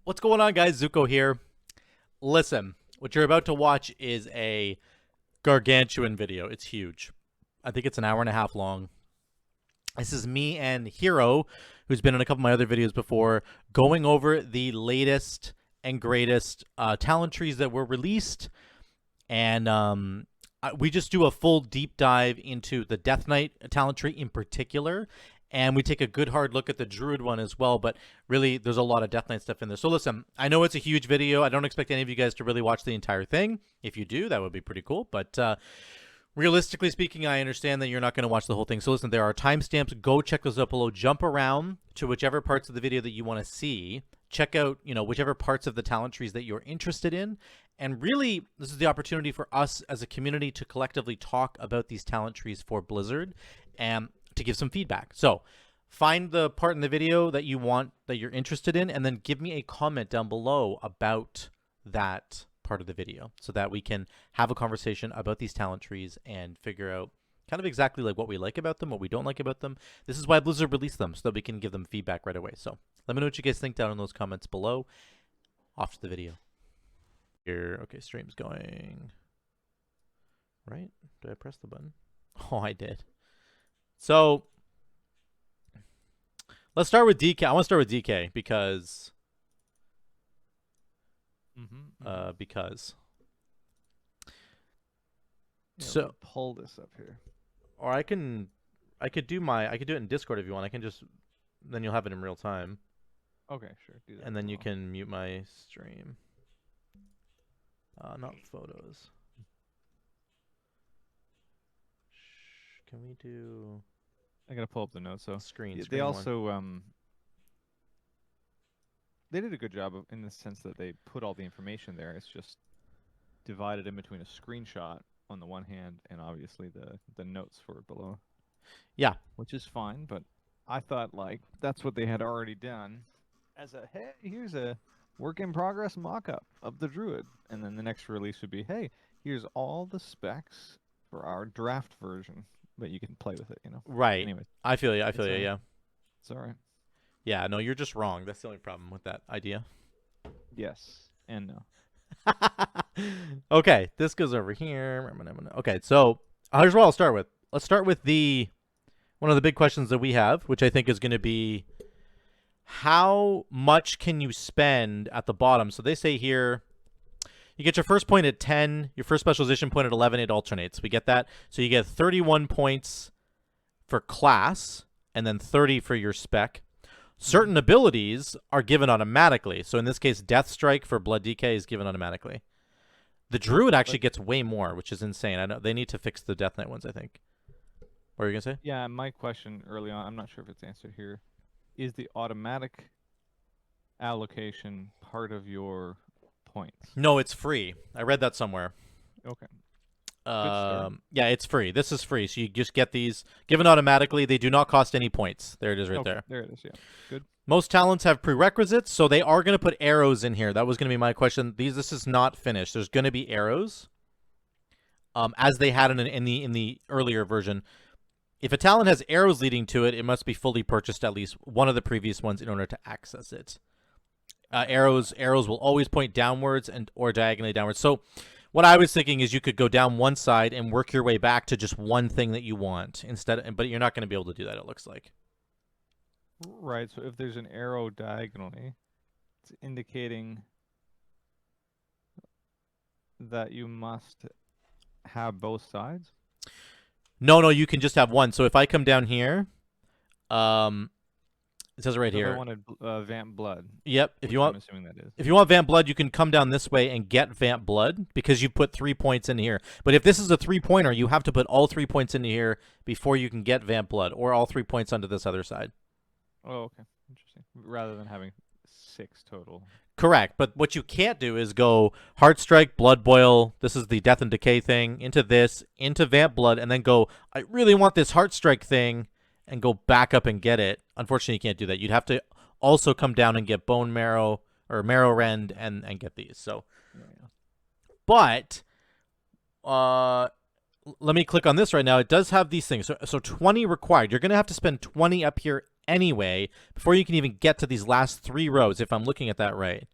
What's going on, guys? Zuko here. Listen, what you're about to watch is a gargantuan video. It's huge. I think it's an hour and a half long. This is me and Hero, who's been in a couple of my other videos before, going over the latest and greatest talent trees that were released. And we just do a full deep dive into the Death Knight talent tree in particular. And we take a good hard look at the Druid one as well, but really there's a lot of Death Knight stuff in there. So listen, I know it's a huge video. I don't expect any of you guys to really watch the entire thing. If you do, that would be pretty cool. But realistically speaking, I understand that you're not going to watch the whole thing. So listen, there are timestamps. Go check those out below. Jump around to whichever parts of the video that you want to see. Check out, whichever parts of the talent trees that you're interested in. And really, this is the opportunity for us as a community to collectively talk about these talent trees for Blizzard and to give some feedback. So find the part in the video that you want, that you're interested in, and then give me a comment down below about that part of the video so that we can have a conversation about these talent trees and figure out kind of exactly like what we like about them, what we don't like about them. This is why Blizzard released them, so that we can give them feedback right away. So let me know what you guys think down in those comments below. Off to the video. Here, okay, stream's going. Right? Did I press the button? Oh, I did. So let's start with DK. I want to start with DK because Yeah, so pull this up here. or I could do it in Discord if you want. I can just, then you'll have it in real time. Okay, sure. Do that And then you well. can mute my stream. Not photos. Can we do I gotta pull up the notes. So screen? they Screen one. also they did a good job in the sense that they put all the information there. It's just divided in between a screenshot on the one hand and obviously the notes for it below. Yeah. Which is fine, but I thought like that's what they had already done as a hey, here's a work in progress mock-up of the Druid, and then the next release would be hey, here's all the specs for our draft version, but you can play with it, Right. Anyway, I feel you. I feel you. Yeah. it's all right. Yeah. No, you're just wrong. That's the only problem with that idea. Yes and no. Okay, this goes over here. Okay, so here's what I'll start with. Let's start with one of the big questions that we have, which I think is going to be, how much can you spend at the bottom? So they say here, you get your first point at 10, your first specialization point at 11, it alternates. We get that. So you get 31 points for class, and then 30 for your spec. Certain abilities are given automatically. So in this case, Death Strike for Blood DK is given automatically. The Druid actually gets way more, which is insane. I know they need to fix the Death Knight ones, I think. What were you going to say? Yeah, my question early on, I'm not sure if it's answered here. Is the automatic allocation part of your points? No, it's free. I read that somewhere. Okay. Yeah, it's free. This is free. So you just get these given automatically. They do not cost any points. There it is right there. There it is, yeah. Good. Most talents have prerequisites, so they are going to put arrows in here. That was going to be my question. This is not finished. There's going to be arrows, as they had in the earlier version. If a talent has arrows leading to it, it must be fully purchased at least one of the previous ones in order to access it. Arrows will always point downwards or diagonally downwards. So what I was thinking is you could go down one side and work your way back to just one thing that you want but you're not going to be able to do that, it looks like. Right, so if there's an arrow diagonally, it's indicating that you must have both sides? No, you can just have one. So if I come down here, it says it right So here. I wanted Vamp Blood. Yep. If you want, I'm assuming that is. if you want Vamp Blood, you can come down this way and get Vamp Blood because you put 3 points in here. But if this is a 3-pointer, you have to put all 3 points into here before you can get Vamp Blood, or all 3 points onto this other side. Oh, okay. Interesting. Rather than having 6 total. Correct. But what you can't do is go Heart Strike, Blood Boil. This is the Death and Decay thing. Into this, into Vamp Blood, and then go, I really want this Heart Strike thing, and go back up and get it. Unfortunately, you can't do that. You'd have to also come down and get Bone Marrow or Marrow Rend and get these. So, Yeah. but let me click on this right now. It does have these things. So 20 required. You're going to have to spend 20 up here anyway before you can even get to these last 3 rows, if I'm looking at that right.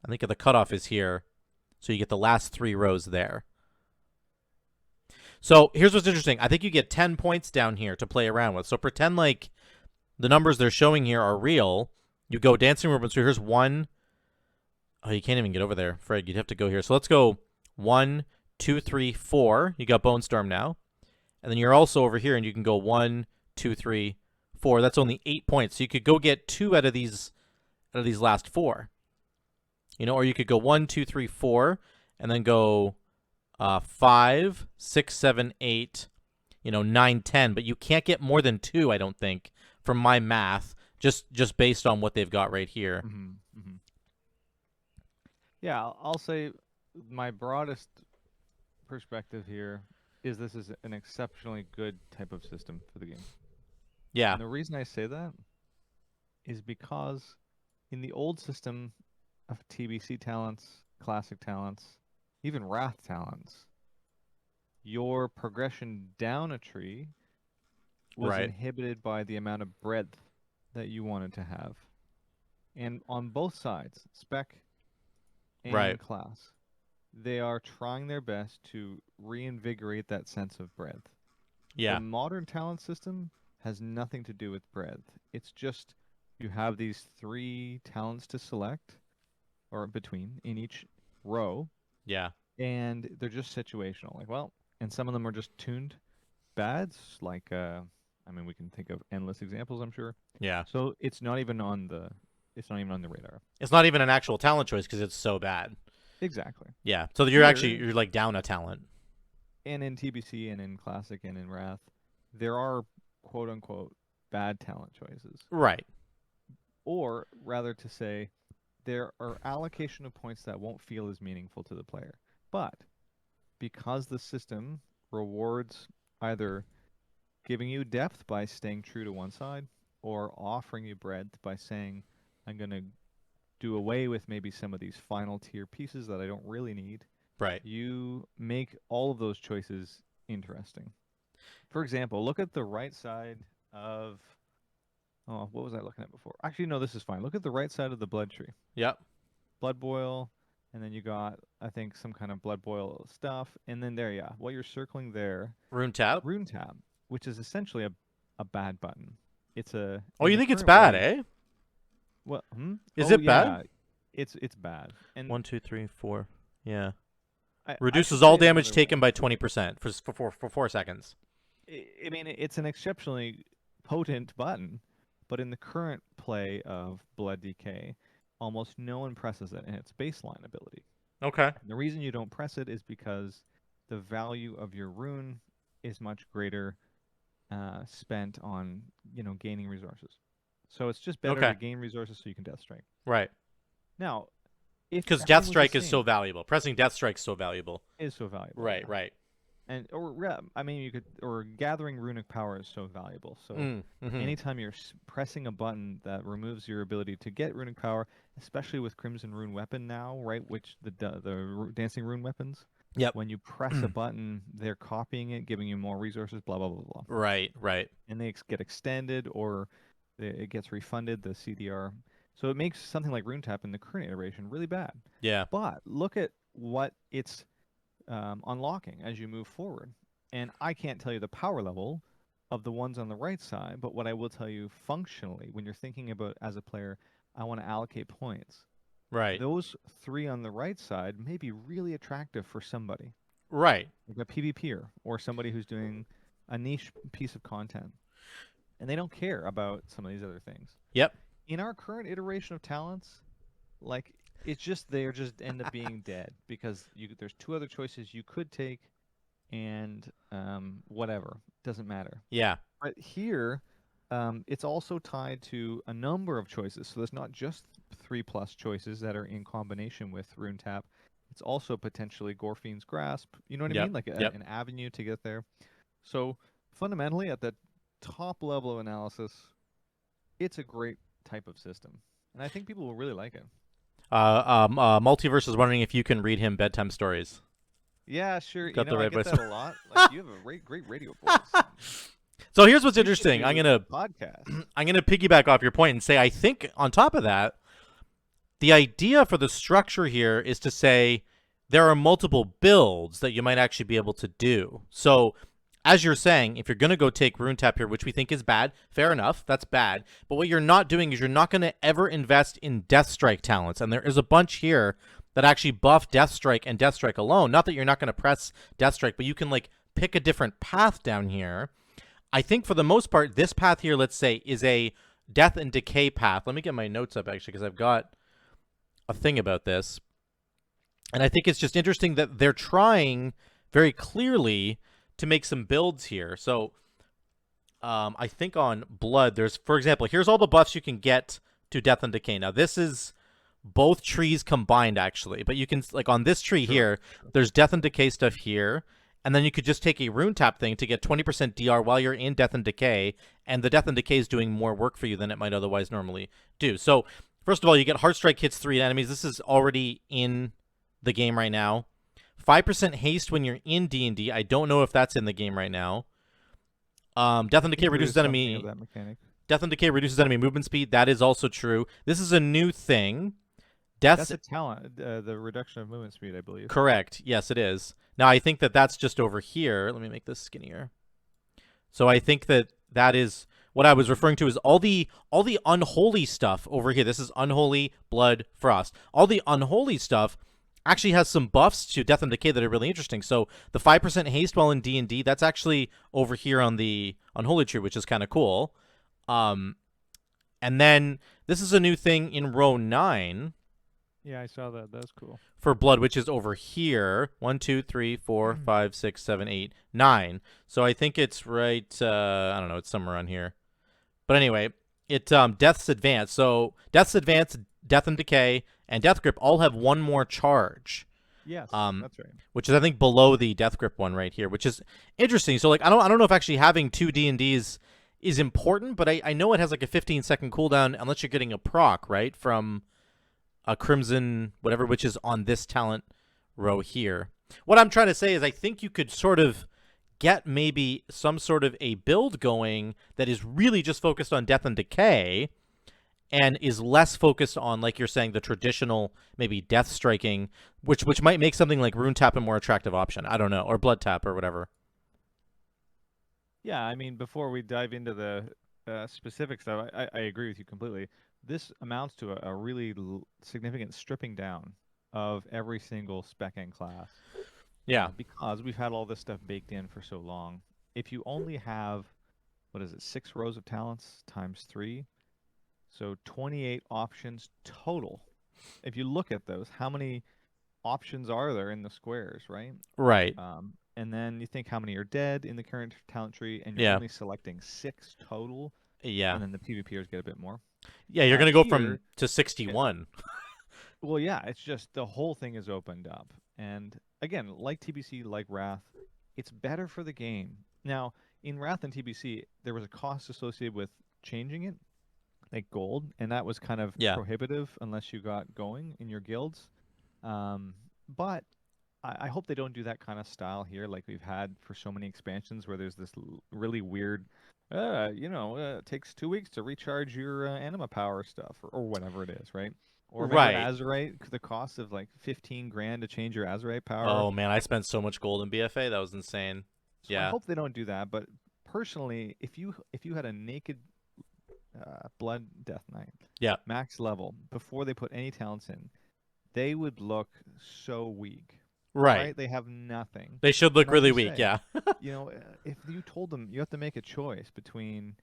I think the cutoff is here. So you get the last 3 rows there. So here's what's interesting. I think you get 10 points down here to play around with. So pretend like the numbers they're showing here are real. You go dancing room. So here's 1. Oh, you can't even get over there, Fred. You'd have to go here. So let's go 1, 2, 3, 4. You got Bone Storm now. And then you're also over here, and you can go 1, 2, 3, 4. That's only 8 points. So you could go get 2 out of these last 4. You know, or you could go 1, 2, 3, 4, and then go 5, 6, 7, 8, 9, 10. But you can't get more than 2, I don't think, from my math, just based on what they've got right here. Yeah, I'll say my broadest perspective here is this is an exceptionally good type of system for the game. Yeah. And the reason I say that is because in the old system of TBC talents, classic talents, even Wrath talents, your progression down a tree was inhibited by the amount of breadth that you wanted to have. And on both sides, spec and class, they are trying their best to reinvigorate that sense of breadth. Yeah. The modern talent system has nothing to do with breadth. It's just you have these 3 talents to select, or between, in each row. Yeah. And they're just situational. Like, well, and some of them are just tuned bads. Like, we can think of endless examples, I'm sure. Yeah. So it's not even on the radar. It's not even an actual talent choice because it's so bad. Exactly. Yeah. So you're like down a talent. And in TBC and in Classic and in Wrath, there are quote unquote bad talent choices. Right. Or rather to say, there are allocation of points that won't feel as meaningful to the player. But because the system rewards either giving you depth by staying true to one side, or offering you breadth by saying, I'm going to do away with maybe some of these final tier pieces that I don't really need. Right. You make all of those choices interesting. For example, look at the right side of... Oh, what was I looking at before? Actually, no, this is fine. Look at the right side of the blood tree. Yep. Blood boil, and then you got, I think, some kind of blood boil stuff. And then there, yeah, what you're circling there... Rune tab? Rune tab, which is essentially a bad button. It's a... Oh, you think it's bad, eh? Well, Is it bad? It's bad. And 1, 2, 3, 4. Yeah. Reduces all damage taken by 20% for 4 seconds. I mean, it's an exceptionally potent button, but in the current play of Blood DK, almost no one presses it in its baseline ability. Okay. And the reason you don't press it is because the value of your rune is much greater spent on, gaining resources. So it's just better to gain resources so you can Death Strike. Right. Now, because Death Strike is so valuable. Pressing Death Strike is so valuable. Is so valuable. Right, right. And gathering runic power is so valuable. So anytime you're pressing a button that removes your ability to get runic power, especially with Crimson Rune Weapon now, right? Which the dancing rune weapons. Yep. When you press a button, they're copying it, giving you more resources. Blah blah blah blah. Right, right. And they get extended, or it gets refunded. The CDR. So it makes something like Rune Tap in the current iteration really bad. Yeah. But look at what it's unlocking as you move forward. And I can't tell you the power level of the ones on the right side, but what I will tell you functionally, when you're thinking about, as a player, I want to allocate points. Right. Those 3 on the right side may be really attractive for somebody. Right. Like a PvPer or somebody who's doing a niche piece of content. And they don't care about some of these other things. Yep. In our current iteration of talents, like, it's just they just end up being dead because there's 2 other choices you could take, and whatever, doesn't matter. Yeah. But here, it's also tied to a number of choices. So there's not just 3+ choices that are in combination with Rune Tap. It's also potentially Gorfiend's Grasp. You know what I mean? Like an avenue to get there. So fundamentally, at the top level of analysis, it's a great type of system, and I think people will really like it. Multiverse is wondering if you can read him bedtime stories. Yeah, sure. Got the right I get voice. that a lot. Like, you have a great radio voice. So here's what's interesting. I'm gonna podcast. I'm gonna piggyback off your point and say I think on top of that, the idea for the structure here is to say there are multiple builds that you might actually be able to do. So as you're saying, if you're going to go take Rune Tap here, which we think is bad, fair enough, that's bad. But what you're not doing is you're not going to ever invest in Death Strike talents. And there is a bunch here that actually buff Death Strike and Death Strike alone. Not that you're not going to press Death Strike, but you can like pick a different path down here. I think for the most part, this path here, let's say, is a Death and Decay path. Let me get my notes up, actually, because I've got a thing about this. And I think it's just interesting that they're trying very clearly to make some builds here. So I think on Blood, there's, for example, here's all the buffs you can get to Death and Decay. Now, this is both trees combined, actually. But you can, like, on this tree here, there's Death and Decay stuff here. And then you could just take a Rune Tap thing to get 20% DR while you're in Death and Decay. And the Death and Decay is doing more work for you than it might otherwise normally do. So, first of all, you get Heart Strike hits 3 enemies. This is already in the game right now. 5% haste when you're in D&D. I don't know if that's in the game right now. Death and Decay reduces enemy. Death and Decay reduces enemy movement speed. That is also true. This is a new thing. That's a talent. The reduction of movement speed, I believe. Correct. Yes, it is. Now I think that that's just over here. Let me make this skinnier. So I think that that is what I was referring to is all the unholy stuff over here. This is Unholy, Blood, Frost. All the unholy stuff actually has some buffs to Death and Decay that are really interesting. So the 5% haste while in D&D, that's actually over here on the Unholy tree, which is kind of cool. And then this is a new thing in row 9. Yeah, I saw that. That's cool. For Blood, which is over here. 1, 2, 3, 4, 5, 6, 7, 8, 9. So I think it's right, I don't know, it's somewhere on here. But anyway, it Death's Advance. So Death's Advance, Death and Decay, and Death Grip all have one more charge. Yes, that's right. Which is, I think, below the Death Grip one right here, which is interesting. So, like, I don't know if actually having 2 D&Ds is important, but I know it has, like, a 15-second cooldown unless you're getting a proc, right, from a Crimson whatever, which is on this talent row here. What I'm trying to say is I think you could sort of get maybe some sort of a build going that is really just focused on Death and Decay and is less focused on, like you're saying, the traditional maybe Death Striking, which might make something like Rune Tap a more attractive option. I don't know, or Blood Tap or whatever. Yeah, I mean, before we dive into the specifics, though, I agree with you completely. This amounts to a really significant stripping down of every single spec and class. Yeah. Because we've had all this stuff baked in for so long. If you only have, 6 rows of talents times 3, so 28 options total. If you look at those, how many options are there in the squares, right? Right. And then you think how many are dead in the current talent tree, and you're only selecting 6 total. Yeah. And then the PvPers get a bit more. Yeah, you're going to go to 61. Well, yeah, it's just the whole thing is opened up. And again, like TBC, like Wrath, it's better for the game. Now, in Wrath and TBC, there was a cost associated with changing it, like gold, and that was kind of prohibitive unless you got going in your guilds. But I hope they don't do that kind of style here like we've had for so many expansions where there's this really weird, it takes 2 weeks to recharge your anima power stuff or whatever it is, right? Or maybe Azerite, the cost of like 15 grand to change your Azerite power. Oh man, I spent so much gold in BFA, that was insane. So I hope they don't do that, but personally, if you had a naked Blood Death Knight, max level, before they put any talents in, they would look so weak. Right? They have nothing. They should look really weak, yeah. If you told them you have to make a choice between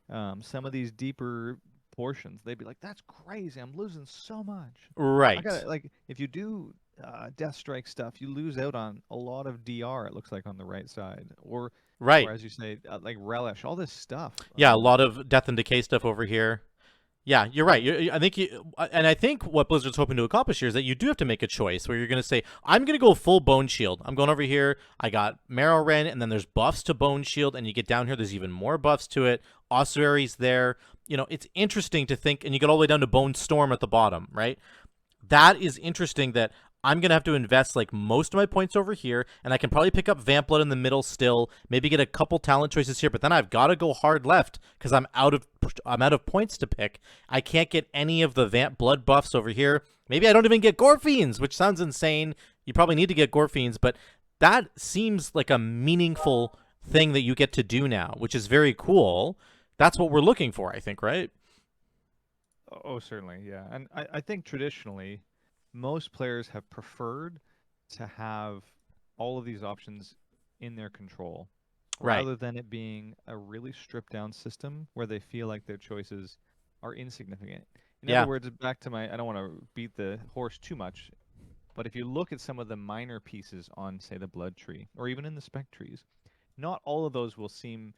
some of these deeper portions, they'd be like, "That's crazy! I'm losing so much." Right. If you do Death Strike stuff, you lose out on a lot of DR. It looks like on the right side, or as you say, like Relish, all this stuff. Yeah, a lot of Death and Decay stuff over here. Yeah, you're right. I think what Blizzard's hoping to accomplish here is that you do have to make a choice where you're going to say, I'm going to go full Bone Shield. I'm going over here. I got Marrow Ren, and then there's buffs to Bone Shield, and you get down here, there's even more buffs to it. Ossuary's there. It's interesting to think, and you get all the way down to Bone Storm at the bottom, right? That is interesting that I'm going to have to invest like most of my points over here, and I can probably pick up Vamp Blood in the middle still, maybe get a couple talent choices here, but then I've got to go hard left because I'm out of points to pick. I can't get any of the Vamp Blood buffs over here. Maybe I don't even get Gore Fiends, which sounds insane. You probably need to get Gore Fiends, but that seems like a meaningful thing that you get to do now, which is very cool. That's what we're looking for, I think, right? Oh, certainly, yeah. And I think traditionally, most players have preferred to have all of these options in their control, Right. rather than it being a really stripped down system where they feel like their choices are insignificant. In Yeah. other words, back to my, I don't want to beat the horse too much, but if you look at some of the minor pieces on, say, the blood tree, or even in the spec trees, not all of those will seem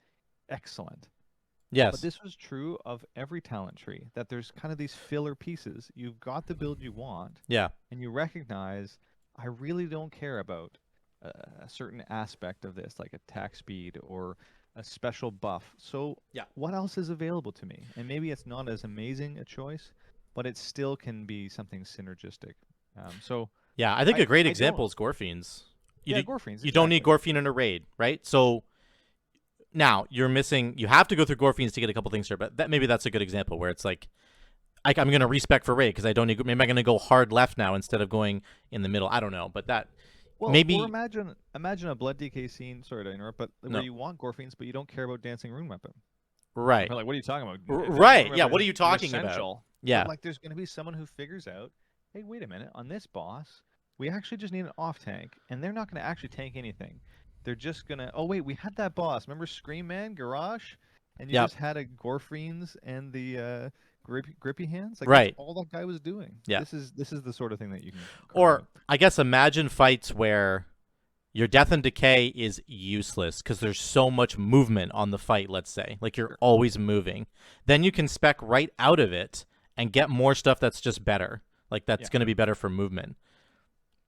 excellent. But Yes. this was true of every talent tree, that there's kind of these filler pieces. You've got the build you want, Yeah. and you recognize, I really don't care about a certain aspect of this, like attack speed or a special buff. So Yeah. what else is available to me? And maybe it's not as amazing a choice, but it still can be something synergistic. So Yeah, I think a great I example don't. is Gore Fiends. Yeah, Gore Fiends, You don't need exactly. Gore Fiend in a raid, right? So now you're missing. You have to go through Gore Fiends to get a couple things here, but maybe that's a good example where it's like I'm going to respec for raid because I don't need. Maybe I'm going to go hard left now instead of going in the middle. I don't know, but that Well, or maybe imagine a blood DK scene. Sorry to interrupt, but where no. you want Gore Fiends, but you don't care about dancing rune weapon. Right. We're like, what are you talking about? Dancing Right. rune Yeah. weapon What are you is talking about? essential. Yeah. But like, there's going to be someone who figures out, hey, wait a minute, on this boss, we actually just need an off tank, and they're not going to actually tank anything. They're just gonna. Oh wait, we had that boss. Remember Scream Man Garage? And you Yep. just had a Gore Fiends and the grippy hands. Like that's Right. all that guy was doing. Yeah. This is the sort of thing that you can. Or I guess imagine fights where your death and decay is useless because there's so much movement on the fight, let's say. Like you're always moving. Then you can spec right out of it and get more stuff that's just better. Like that's going to be better for movement.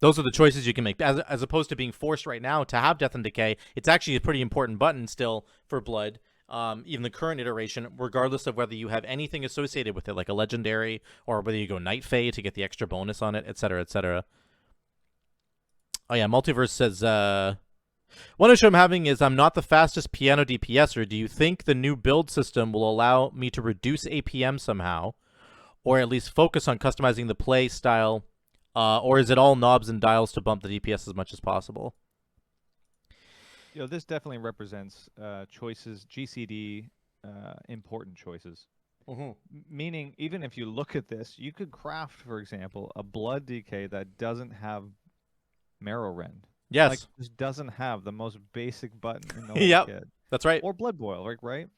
Those are the choices you can make. As opposed to being forced right now to have death and decay, it's actually a pretty important button still for blood. Even the current iteration, regardless of whether you have anything associated with it, like a legendary, or whether you go Night Fae to get the extra bonus on it, etc., etc. Oh yeah, Multiverse says, one issue I'm having is I'm not the fastest piano DPSer. Do you think the new build system will allow me to reduce APM somehow, or at least focus on customizing the play style, or is it all knobs and dials to bump the DPS as much as possible? You know, this definitely represents choices, GCD, important choices. Meaning, even if you look at this, you could craft, for example, a blood DK that doesn't have Marrow Rend. Yes. Like, just doesn't have the most basic button in the whole Yep. kit. That's right. Or Blood Boil, right?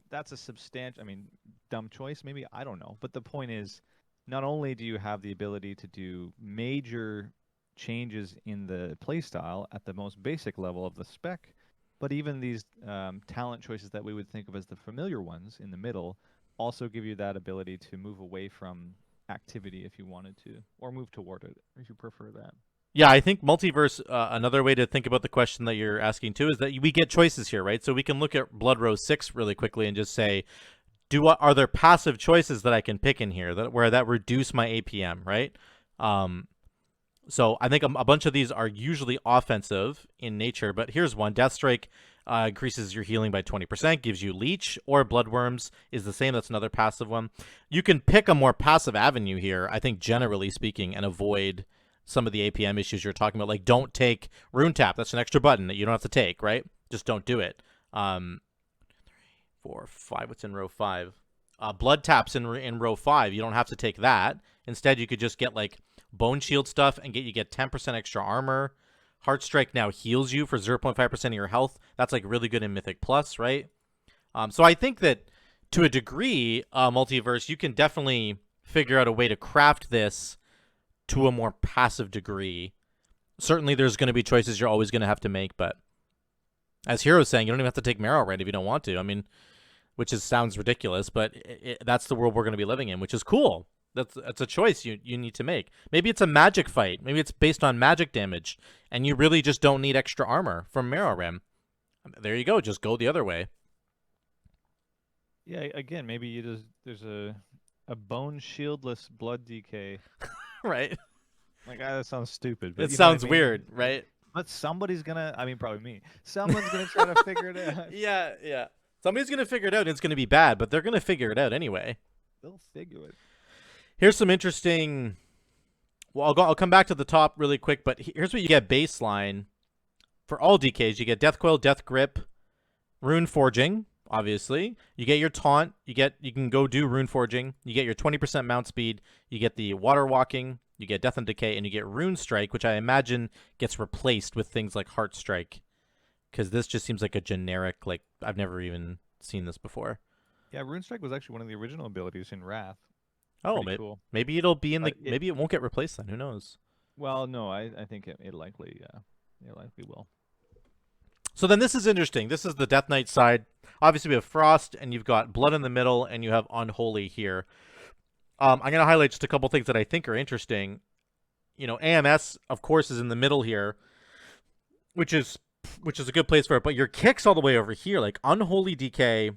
That's a substantial, I mean, dumb choice, maybe? I don't know. But the point is, not only do you have the ability to do major changes in the playstyle at the most basic level of the spec, but even these talent choices that we would think of as the familiar ones in the middle also give you that ability to move away from activity if you wanted to, or move toward it if you prefer that. Yeah, I think multiverse. Another way to think about the question that you're asking too is that we get choices here, right? So we can look at Blood Rose 6 really quickly and just say, are there passive choices that I can pick in here that reduce my APM, right? So I think a bunch of these are usually offensive in nature, but here's one. Deathstrike increases your healing by 20%, gives you Leech, or Bloodworms is the same. That's another passive one. You can pick a more passive avenue here, I think, generally speaking, and avoid some of the APM issues you're talking about. Like, don't take Rune Tap. That's an extra button that you don't have to take, right? Just don't do it. 3, 4, 5. What's in row 5? Blood Taps in row 5. You don't have to take that. Instead, you could just get, like, Bone Shield stuff and you get 10% extra armor. Heartstrike now heals you for 0.5% of your health. That's like really good in Mythic Plus, right? So I think that to a degree, Multiverse, you can definitely figure out a way to craft this to a more passive degree. Certainly there's going to be choices you're always going to have to make, but as Hero's saying, you don't even have to take Marrow Rend if you don't want to. I mean, which sounds ridiculous, but that's the world we're going to be living in, which is cool. That's a choice you need to make. Maybe it's a magic fight. Maybe it's based on magic damage, and you really just don't need extra armor from Marrow Rend. There you go. Just go the other way. Yeah, again, maybe there's a bone shieldless blood DK. Right. Like, that sounds stupid. But It you know what I sounds mean? weird, right? But somebody's gonna. I mean, probably me. Someone's gonna try to figure it out. Yeah, yeah. Somebody's gonna figure it out, and it's gonna be bad, but they're gonna figure it out anyway. They'll figure it. Here's some interesting. Well, I'll come back to the top really quick, but here's what you get baseline for all DKs. You get Death Coil, Death Grip, Rune Forging. Obviously, you get your taunt. You can go do Rune Forging. You get your 20% mount speed. You get the Water Walking. You get Death and Decay, and you get Rune Strike, which I imagine gets replaced with things like Heart Strike, because this just seems like a generic. Like, I've never even seen this before. Yeah, Rune Strike was actually one of the original abilities in Wrath. Oh, Cool. maybe it'll be in the. But it- Maybe it won't get replaced then. Who knows? Well, no, I think it likely will. So then this is interesting. This is the Death Knight side. Obviously, we have Frost, and you've got Blood in the middle, and you have Unholy here. I'm going to highlight just a couple things that I think are interesting. You know, AMS, of course, is in the middle here, which is a good place for it. But your kick's all the way over here. Like, Unholy DK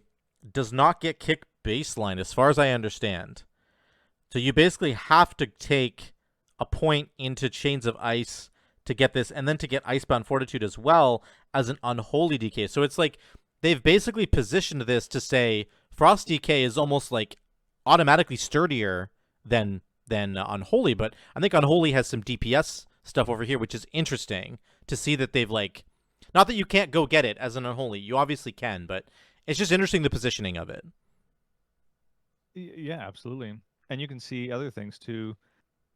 does not get kick baseline, as far as I understand. So you basically have to take a point into Chains of Ice to get this, and then to get Icebound Fortitude as well as an Unholy DK. So it's like they've basically positioned this to say Frost DK is almost like automatically sturdier than Unholy, but I think Unholy has some DPS stuff over here, which is interesting to see that they've like, not that you can't go get it as an Unholy, you obviously can, but it's just interesting the positioning of it. Yeah, absolutely. And you can see other things too,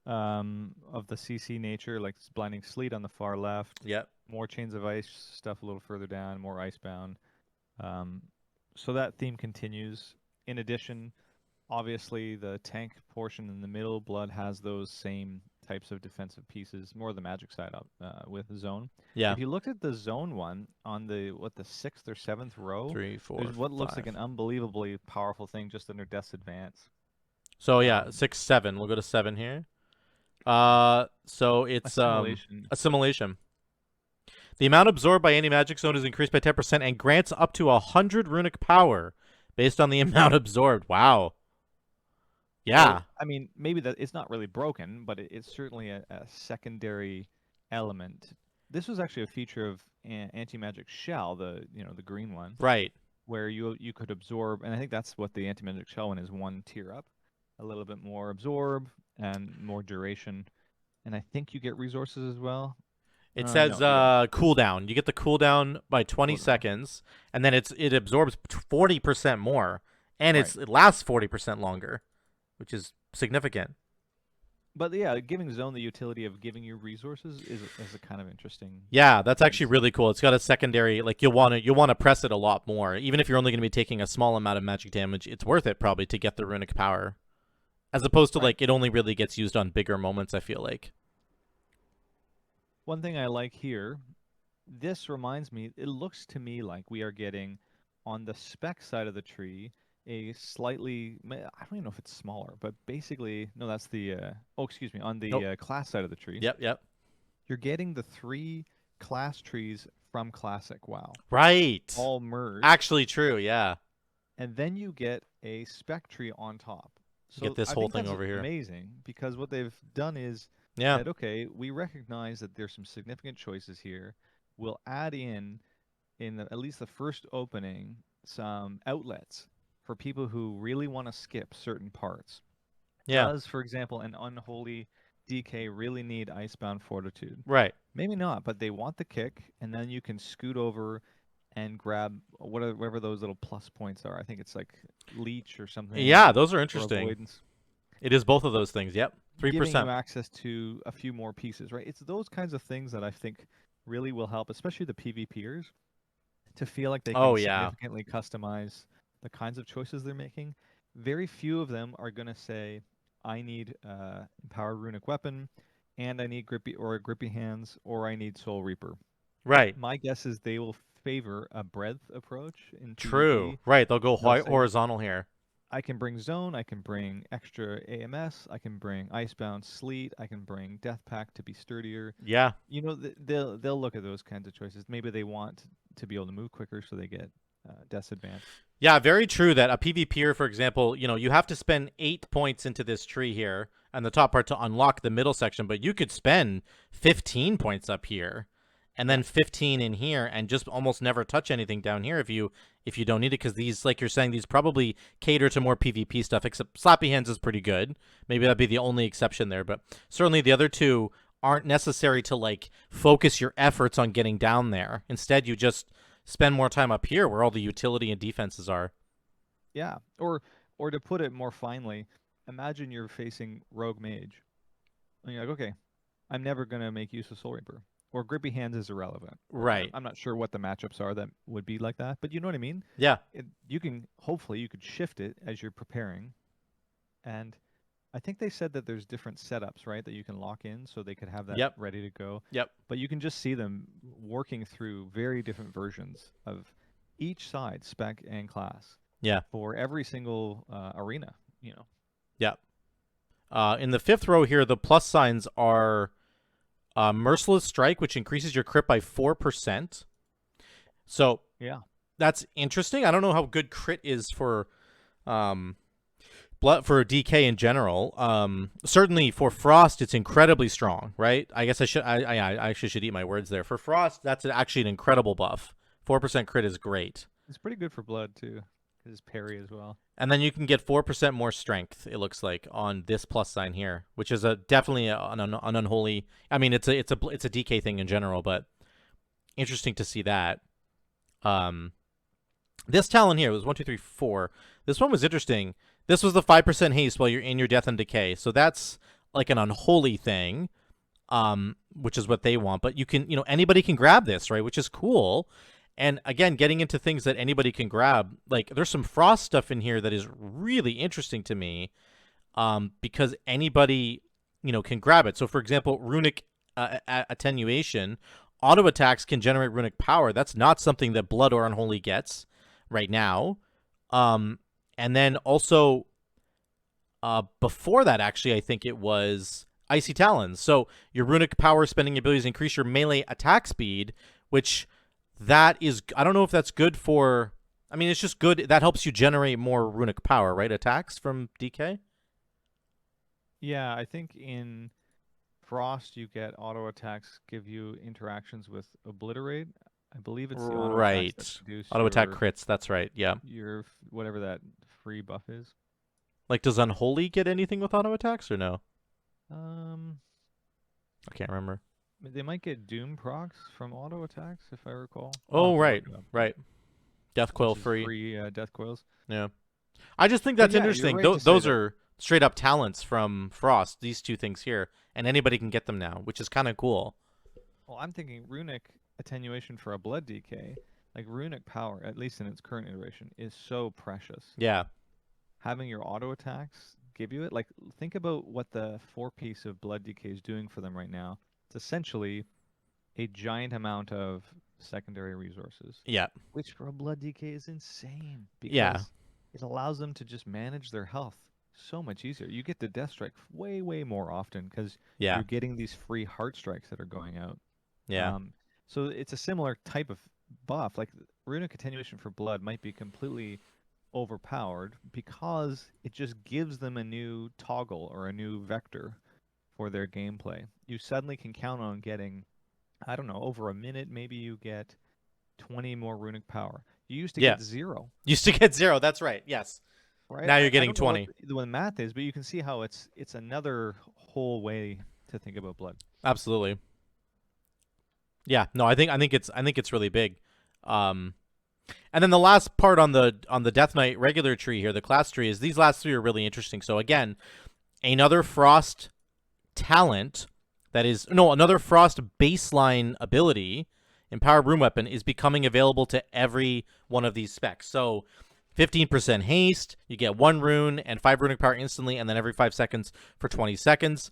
of the CC nature, like Blinding Sleet on the far left. Yep. More Chains of Ice stuff a little further down, more Icebound. So that theme continues. In addition, obviously the tank portion in the middle, Blood has those same types of defensive pieces, more the magic side up with Zone. Yeah. If you looked at the Zone one on the 6th or 7th row, 3, 4, there's what looks 5. like an unbelievably powerful thing just under Death's Advance. So yeah, 6, 7. We'll go to 7 here. So it's assimilation. The amount absorbed by any magic zone is increased by 10% and grants up to 100 runic power based on the amount absorbed. Wow. Yeah. Well, I mean, maybe that it's not really broken, but it's certainly a secondary element. This was actually a feature of Anti-Magic Shell, the green one, Right. where you could absorb, and I think that's what the Anti-Magic Shell one is, one tier up, a little bit more absorb and more duration, and I think you get resources as well. It says cooldown. You get the cooldown by 20 seconds, and then it absorbs 40% more, and it lasts 40% longer, which is significant. But yeah, giving Zone the utility of giving you resources is a kind of interesting. Yeah, that's actually really cool. It's got a secondary, like you'll want to press it a lot more, even if you're only going to be taking a small amount of magic damage. It's worth it probably to get the runic power, as opposed to like it only really gets used on bigger moments. I feel like. One thing I like here, this reminds me, it looks to me like we are getting, on the spec side of the tree, a slightly, I don't even know if it's smaller, but basically, no, that's the, on the class side of the tree. Yep. You're getting the 3 class trees from Classic WoW. Right. All merged. Actually true, yeah. And then you get a spec tree on top. So get this whole thing over here. Amazing, because what they've done is, said, okay, we recognize that there's some significant choices here. We'll add in at least the first opening, some outlets for people who really want to skip certain parts. Yeah. Does, for example, an Unholy DK really need Icebound Fortitude? Right. Maybe not, but they want the kick, and then you can scoot over and grab whatever those little plus points are. I think it's like Leech or something. Yeah, those are interesting. Avoidance. It is both of those things. Yep. 3%. Giving you access to a few more pieces, right? It's those kinds of things that I think really will help, especially the PvPers, to feel like they can significantly customize the kinds of choices they're making. Very few of them are going to say, I need Empowered Runic Weapon, and I need Grippy Hands, or I need Soul Reaper. Right. My guess is they will favor a breadth approach in True. PvP. Right. They'll go horizontal here. I can bring Zone, I can bring extra AMS, I can bring Icebound Sleet, I can bring Death Pack to be sturdier. Yeah. You know, they'll look at those kinds of choices. Maybe they want to be able to move quicker, so they get Death's Advance. Yeah, very true that a PvPer, for example, you have to spend 8 points into this tree here, and the top part to unlock the middle section, but you could spend 15 points up here and then 15 in here and just almost never touch anything down here if you don't need it, because these, like you're saying, these probably cater to more PvP stuff, except Slappy Hands is pretty good. Maybe that'd be the only exception there, but certainly the other two aren't necessary to like focus your efforts on getting down there. Instead, you just spend more time up here where all the utility and defenses are. Yeah, or to put it more finely, imagine you're facing Rogue Mage. And you're like, okay, I'm never going to make use of Soul Reaper. Or Grippy Hands is irrelevant. Right. I'm not sure what the matchups are that would be like that, but you know what I mean? Yeah. Hopefully you could shift it as you're preparing. And I think they said that there's different setups, right, that you can lock in so they could have that ready to go. Yep. But you can just see them working through very different versions of each side, spec and class. Yeah. For every single arena, Yeah. In the 5th row here, the plus signs are Merciless Strike, which increases your crit by 4%. So yeah, that's interesting. I don't know how good crit is for DK in general. Certainly for Frost, it's incredibly strong, right? I guess I actually should eat my words there. For Frost, that's actually an incredible buff. 4% crit is great. It's pretty good for Blood too. His parry as well. And then you can get 4% more strength, it looks like, on this plus sign here, which is definitely an unholy. I mean, it's a DK thing in general, but interesting to see that. This talent here was 1, 2, 3, 4. This one was interesting. This was the 5% haste while you're in your death and decay. So that's like an unholy thing, which is what they want. But you can, anybody can grab this, right? Which is cool. And again, getting into things that anybody can grab, like there's some Frost stuff in here that is really interesting to me, because anybody, can grab it. So for example, Runic Attenuation, auto attacks can generate runic power. That's not something that Blood or Unholy gets right now. And then also, before that, actually, I think it was Icy Talons. So your runic power spending abilities increase your melee attack speed, which that is, I don't know if that's good for, I mean, it's just good. That helps you generate more runic power, right? Attacks from DK? Yeah, I think in Frost, you get auto attacks give you interactions with Obliterate. I believe it's the auto attacks that auto attack crits, that's right, yeah. Your, whatever that free buff is. Like, does Unholy get anything with auto attacks or no? I can't remember. They might get Doom procs from auto attacks, if I recall. Oh, right. Death Coil free Death Coils. Yeah. I just think that's interesting. Those are straight up talents from Frost, these two things here, and anybody can get them now, which is kind of cool. Well, I'm thinking Runic Attenuation for a Blood DK, like runic power, at least in its current iteration, is so precious. Yeah. Having your auto attacks give you it, like think about what the 4-piece of Blood DK is doing for them right now. It's essentially a giant amount of secondary resources. Yeah. Which for a Blood DK is insane. Because it allows them to just manage their health so much easier. You get the Death Strike way, way more often because you're getting these free Heart Strikes that are going out. Yeah. So it's a similar type of buff. Like Runic Attenuation for Blood might be completely overpowered because it just gives them a new toggle or a new vector for their gameplay. You suddenly can count on getting, I don't know, over a minute, maybe you get 20 more runic power. You used to get 0. Used to get 0, that's right, yes. Right? Now you're getting I don't know 20. what the math is, but you can see how it's another whole way to think about Blood. Absolutely. Yeah, no, I think it's really big. And then the last part on the Death Knight regular tree here, the class tree, is these last 3 are really interesting. So again, another Frost talent another Frost baseline ability, Empowered Rune Weapon, is becoming available to every one of these specs. So 15% haste, you get 1 rune and 5 runic power instantly, and then every 5 seconds for 20 seconds.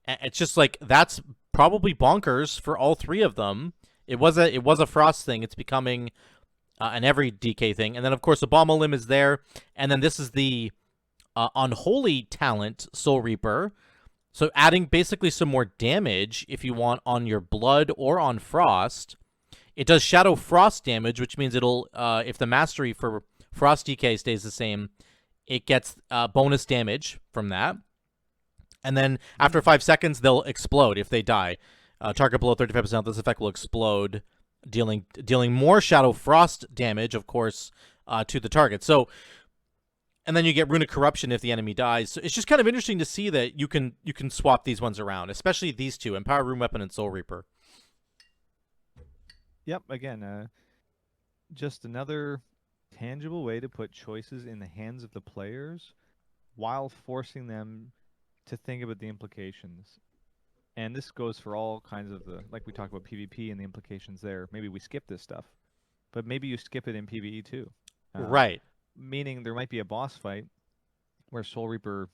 It's just like, that's probably bonkers for all 3 of them. It was a Frost thing. It's becoming an every DK thing. And then, of course, Abomalim is there. And then this is the Unholy talent, Soul Reaper. So adding basically some more damage if you want on your Blood or on Frost. It does Shadow Frost damage, which means it'll, if the mastery for Frost DK stays the same, it gets bonus damage from that. And then after 5 seconds, they'll explode if they die. Target below 35% of this effect will explode, dealing more Shadow Frost damage, of course, to the target. So, and then you get Runic Corruption if the enemy dies. So it's just kind of interesting to see that you can swap these ones around, especially these two, Empowered Rune Weapon and Soul Reaper. Yep. Again, just another tangible way to put choices in the hands of the players while forcing them to think about the implications. And this goes for all kinds of like we talked about PvP and the implications there. Maybe we skip this stuff, but maybe you skip it in PvE too. Right. Meaning there might be a boss fight where Soul Reaper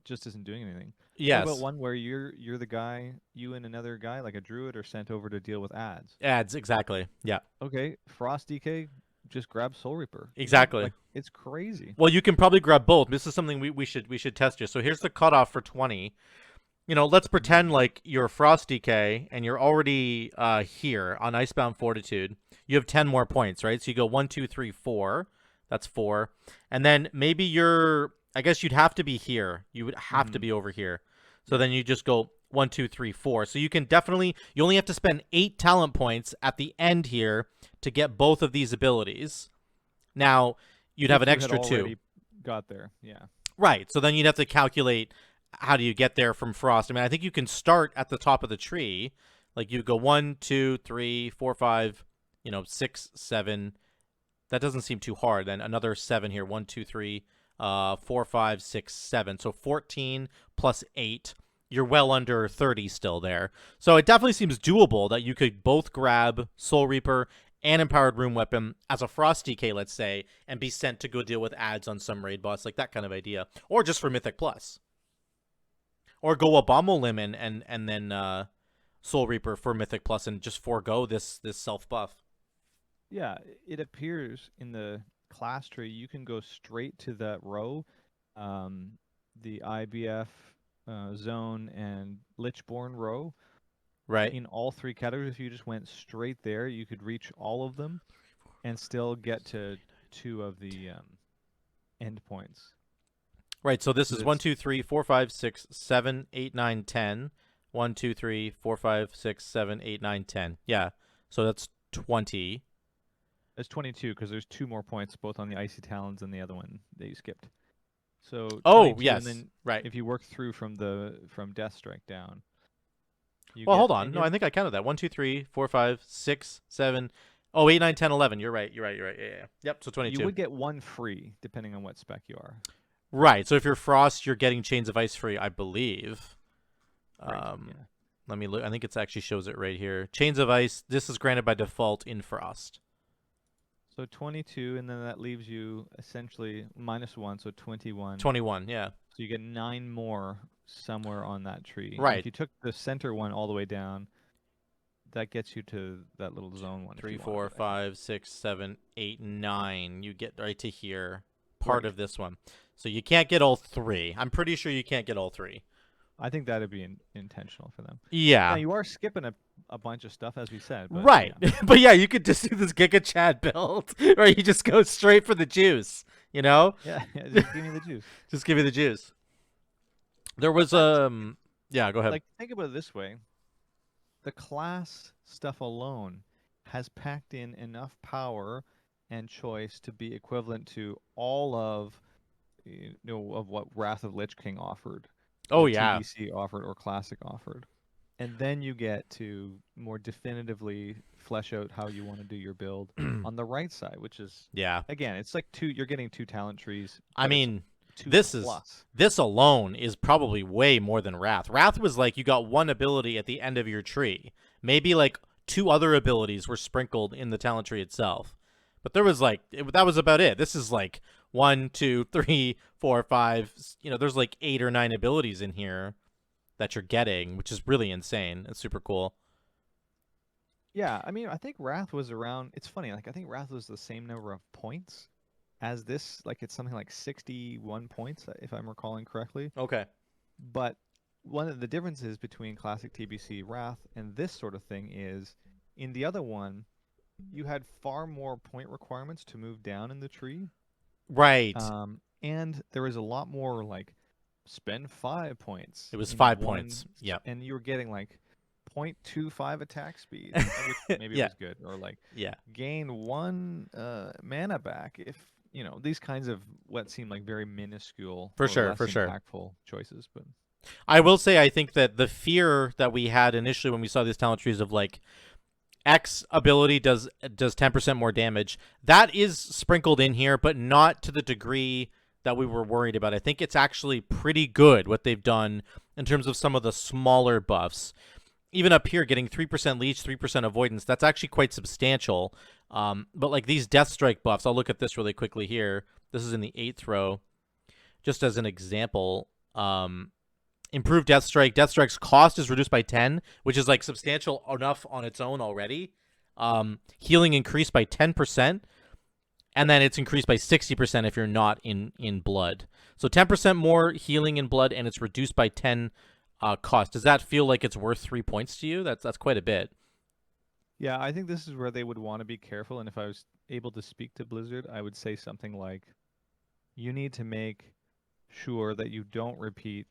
just isn't doing anything. Yes. What about one where you're the guy, you and another guy, like a druid, are sent over to deal with ads? Ads, exactly. Yeah. Okay, Frost DK, just grab Soul Reaper. Exactly. Like, it's crazy. Well, you can probably grab both. This is something we should test here. So here's the cutoff for 20. You know, let's pretend like you're Frost DK and you're already here on Icebound Fortitude. You have 10 more points, right? So you go 1, 2, 3, 4. That's 4. And then maybe I guess you'd have to be here. You would have to be over here. So then you just go 1, 2, 3, 4. So you can definitely, you only have to spend 8 talent points at the end here to get both of these abilities. Now, you'd have an extra 2. Got there, yeah. Right. So then you'd have to calculate how do you get there from Frost. I mean, I think you can start at the top of the tree. Like you go 1, 2, 3, 4, 5, 6, 7. That doesn't seem too hard. Then another 7 here. 1, 2, 3, 4, 5, 6, 7. So 14 plus 8. You're well under 30 still there. So it definitely seems doable that you could both grab Soul Reaper and Empowered Rune Weapon as a Frost DK, let's say, and be sent to go deal with ads on some raid boss, like that kind of idea. Or just for Mythic Plus. Or go Abomolim and then Soul Reaper for Mythic Plus and just forego this self-buff. Yeah, it appears in the class tree you can go straight to that row, the IBF, Zone, and Lichborn row. Right. In all 3 categories, if you just went straight there, you could reach all of them and still get to 2 of the endpoints. Right, so this is 1, 2, 3, 4, 5, 6, 7, 8, 9, 10. 1, 2, 3, 4, 5, 6, 7, 8, 9, 10. Yeah, so that's 20. It's 22 because there's 2 more points, both on the Icy Talons and the other one that you skipped. So oh yes, and then, right. If you work through from Death Strike down. Well, hold on. No, I think I counted that. 1, 2, 3, 4, 5, 6, 7. Oh, 8, 9, 10, 11. You're right. Yeah. Yep. So 22. You would get 1 free depending on what spec you are. Right. So if you're Frost, you're getting Chains of Ice free, I believe. Right, yeah. Let me look. I think it actually shows it right here. Chains of Ice. This is granted by default in Frost. So 22, and then that leaves you essentially -1, so 21. 21, yeah. So you get 9 more somewhere on that tree. Right. And if you took the center one all the way down, that gets you to that little zone one. 3, 4, 5, 6, 7, 8, 9. You get right to here. Part of this one. So you can't get all 3. I'm pretty sure you can't get all 3. I think that'd be intentional for them. Yeah. Now, you are skipping a bunch of stuff, as we said. But, right. Yeah. But yeah, you could just do this Giga Chad build where you just go straight for the juice, you know? Yeah, just give me the juice. Just give me the juice. There was yeah, go ahead. Like, think about it this way. The class stuff alone has packed in enough power and choice to be equivalent to all of of what Wrath of Lich King offered. Oh yeah. TBC offered or Classic offered. And then you get to more definitively flesh out how you want to do your build on the right side, which is again, it's like you're getting 2 talent trees. I mean, 2 this alone is probably way more than Wrath. Wrath was like you got 1 ability at the end of your tree. Maybe like 2 other abilities were sprinkled in the talent tree itself. But there was like that was about it. This is like 1, 2, 3, 4, 5. There's like 8 or 9 abilities in here that you're getting, which is really insane. It's super cool. Yeah, I mean, I think Wrath was around. It's funny, like I think Wrath was the same number of points as this. Like it's something like 61 points, if I'm recalling correctly. Okay. But one of the differences between Classic TBC Wrath and this sort of thing is, in the other one, you had far more point requirements to move down in the tree. Right. And there was a lot more like spend 5 points. It was in 5 one, points. Yeah. and you were getting like 0.25 attack speed, which maybe Yeah. was good, or like Yeah. gain 1 mana back if these kinds of what seem like very minuscule For or sure. less For sure. impactful choices. But I will say, I think that the fear that we had initially when we saw these talent trees of like X ability does 10% more damage, that is sprinkled in here, but not to the degree that we were worried about. I think it's actually pretty good what they've done in terms of some of the smaller buffs. Even up here, getting 3% leech, 3% avoidance, that's actually quite substantial. But like these Death Strike buffs, I'll look at this really quickly here. This is in the 8th row. Just as an example, improved Death Strike. Death Strike's cost is reduced by 10, which is like substantial enough on its own already. Healing increased by 10%, and then it's increased by 60% if you're not in blood. So 10% more healing in blood, and it's reduced by 10 cost. Does that feel like it's worth 3 points to you? That's quite a bit. yeah, I think this is where they would want to be careful. And if I was able to speak to Blizzard, I would say something like, you need to make sure that you don't repeat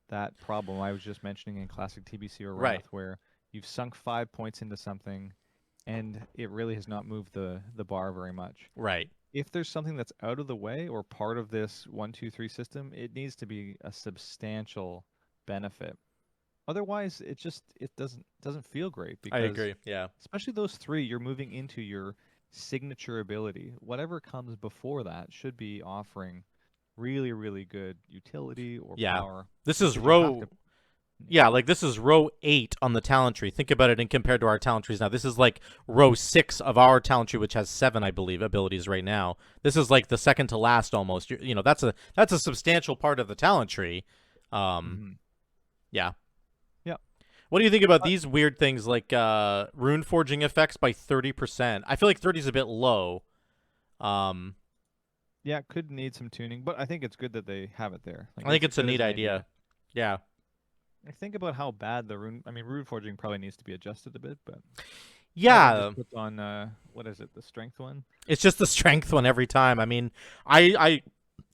that problem I was just mentioning in classic TBC or Right. Wrath, where you've sunk 5 points into something and it really has not moved the bar very much. Right. If there's something that's out of the way or part of this 1, 2, 3 system, it needs to be a substantial benefit. Otherwise, it doesn't feel great, I because agree. Yeah. especially those 3, you're moving into your signature ability. Whatever comes before that should be offering really, really good utility or Yeah. power. This is Because you have row. to. Yeah, like this is row 8 on the talent tree. Think about it in compared to our talent trees now. This is like row 6 of our talent tree, which has 7, I believe, abilities right now. This is like the second to last almost. You know, that's a substantial part of the talent tree. Mhm. Yeah. Yeah. What do you think about these weird things like rune forging effects by 30%? I feel like 30 is a bit low. Um, Yeah, could need some tuning, but I think it's good that they have it there. Like, I think it's it's a good as neat an idea. Yeah. I think about how bad the rune. I mean, rune forging probably needs to be adjusted a bit, but everyone Yeah. just puts on what is it, the strength one? It's just the strength one every time. I mean, I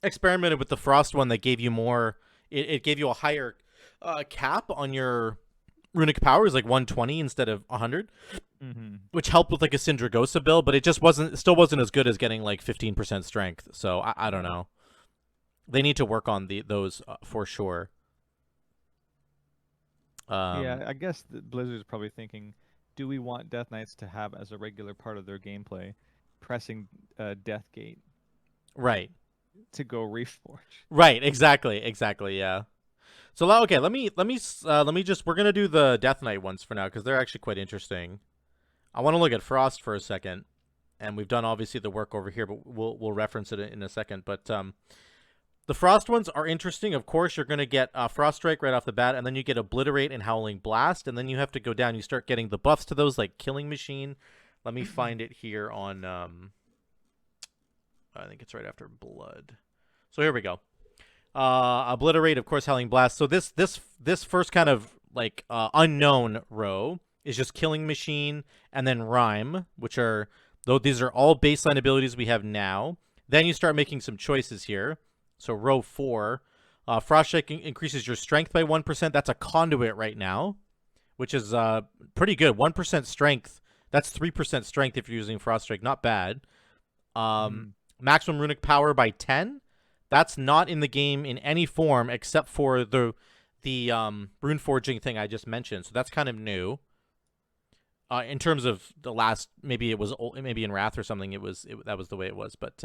experimented with the frost one that gave you more. It gave you a higher cap on your runic powers, like 120 instead of 100, Mm-hmm. which helped with like a Syndragosa build, but it just wasn't. Still wasn't as good as getting like 15% strength. So I don't know. They need to work on those for sure. Yeah, I guess Blizzard's probably thinking, do we want Death Knights to have as a regular part of their gameplay, pressing Death Gate Right. to go reforge? Right. Exactly. Yeah. So okay, let me just we're gonna do the Death Knight ones for now because they're actually quite interesting. I want to look at Frost for a second, and we've done obviously the work over here, but we'll reference it in a second. But the Frost ones are interesting. Of course, you're gonna get Frost Strike right off the bat, and then you get Obliterate and Howling Blast, and then you have to go down. You start getting the buffs to those like Killing Machine. Let me find it here on. I think it's right after Blood. So here we go. Obliterate, of course, Howling Blast. So this first kind of like unknown row is just Killing Machine and then Rhyme, which are though these are all baseline abilities we have now. Then you start making some choices here. So row 4, Frost Strike increases your strength by 1%. That's a conduit right now, which is pretty good. 1% strength. That's 3% strength if you're using Frost Strike. Not bad. Maximum runic power by 10. That's not in the game in any form except for the rune forging thing I just mentioned. So that's kind of new. In terms of the last, maybe in Wrath or something. That was the way it was. But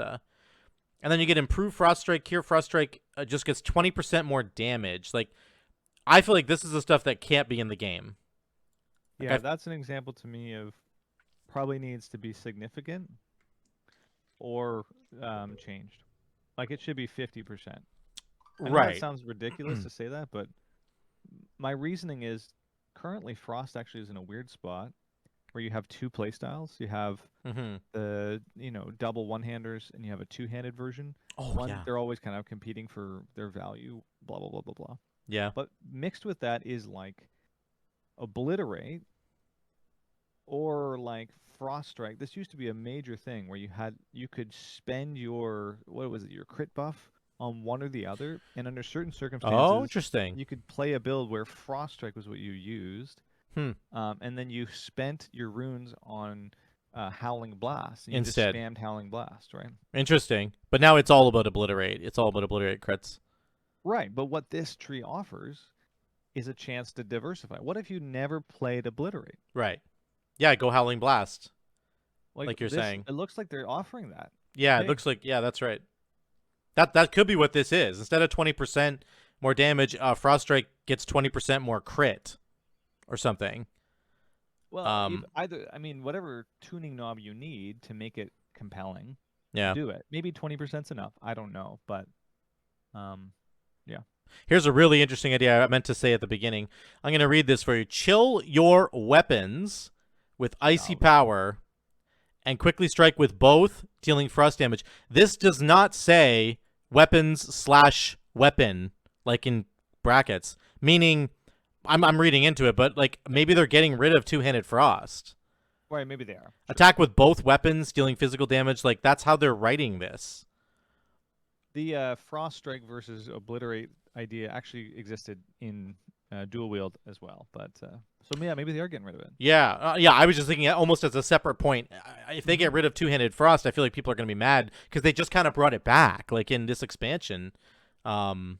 and then you get improved Frost Strike here. Frost Strike just gets 20% more damage. Like I feel like this is the stuff that can't be in the game. Like Yeah, that's an example to me of probably needs to be significant or changed. Like it should be 50%. I know that Right. sounds ridiculous to say that, but my reasoning is currently Frost actually is in a weird spot where you have 2 playstyles. You have the double one-handers and you have a two-handed version. Oh yeah. They're always kind of competing for their value, blah blah blah blah blah. Yeah. But mixed with that is like Obliterate or like Frost Strike. This used to be a major thing where you could spend your, what was it, your crit buff on one or the other, and under certain circumstances, Oh, interesting. you could play a build where Frost Strike was what you used, Hmm. and then you spent your runes on Howling Blast, and you Instead. just spammed Howling Blast, right? Interesting. But now it's all about obliterate. It's all about obliterate crits. Right, but what this tree offers is a chance to diversify. What if you never played Obliterate? Right. Yeah, go Howling Blast. Like you're this, saying. it looks like they're offering that. Yeah, Hey. it looks like, yeah, that's right. That could be what this is. Instead of 20% more damage, Frost Strike gets 20% more crit or something. Well, either, I mean, whatever tuning knob you need to make it compelling, Yeah. do it. Maybe 20%'s enough. I don't know, but yeah. Here's a really interesting idea I meant to say at the beginning. I'm going to read this for you. Chill your weapons with icy power and quickly strike with both, dealing frost damage. This does not say weapons/weapon, like in brackets, meaning I'm reading into it, but like maybe they're getting rid of two-handed frost. Right, maybe they are. Attack with both weapons, dealing physical damage. Like that's how they're writing this. The Frost Strike versus Obliterate idea actually existed in dual wield as well, but so yeah, maybe they are getting rid of it. Yeah, yeah. I was just thinking almost as a separate point. If they get rid of two-handed frost, I feel like people are going to be mad because they just kind of brought it back, like in this expansion. So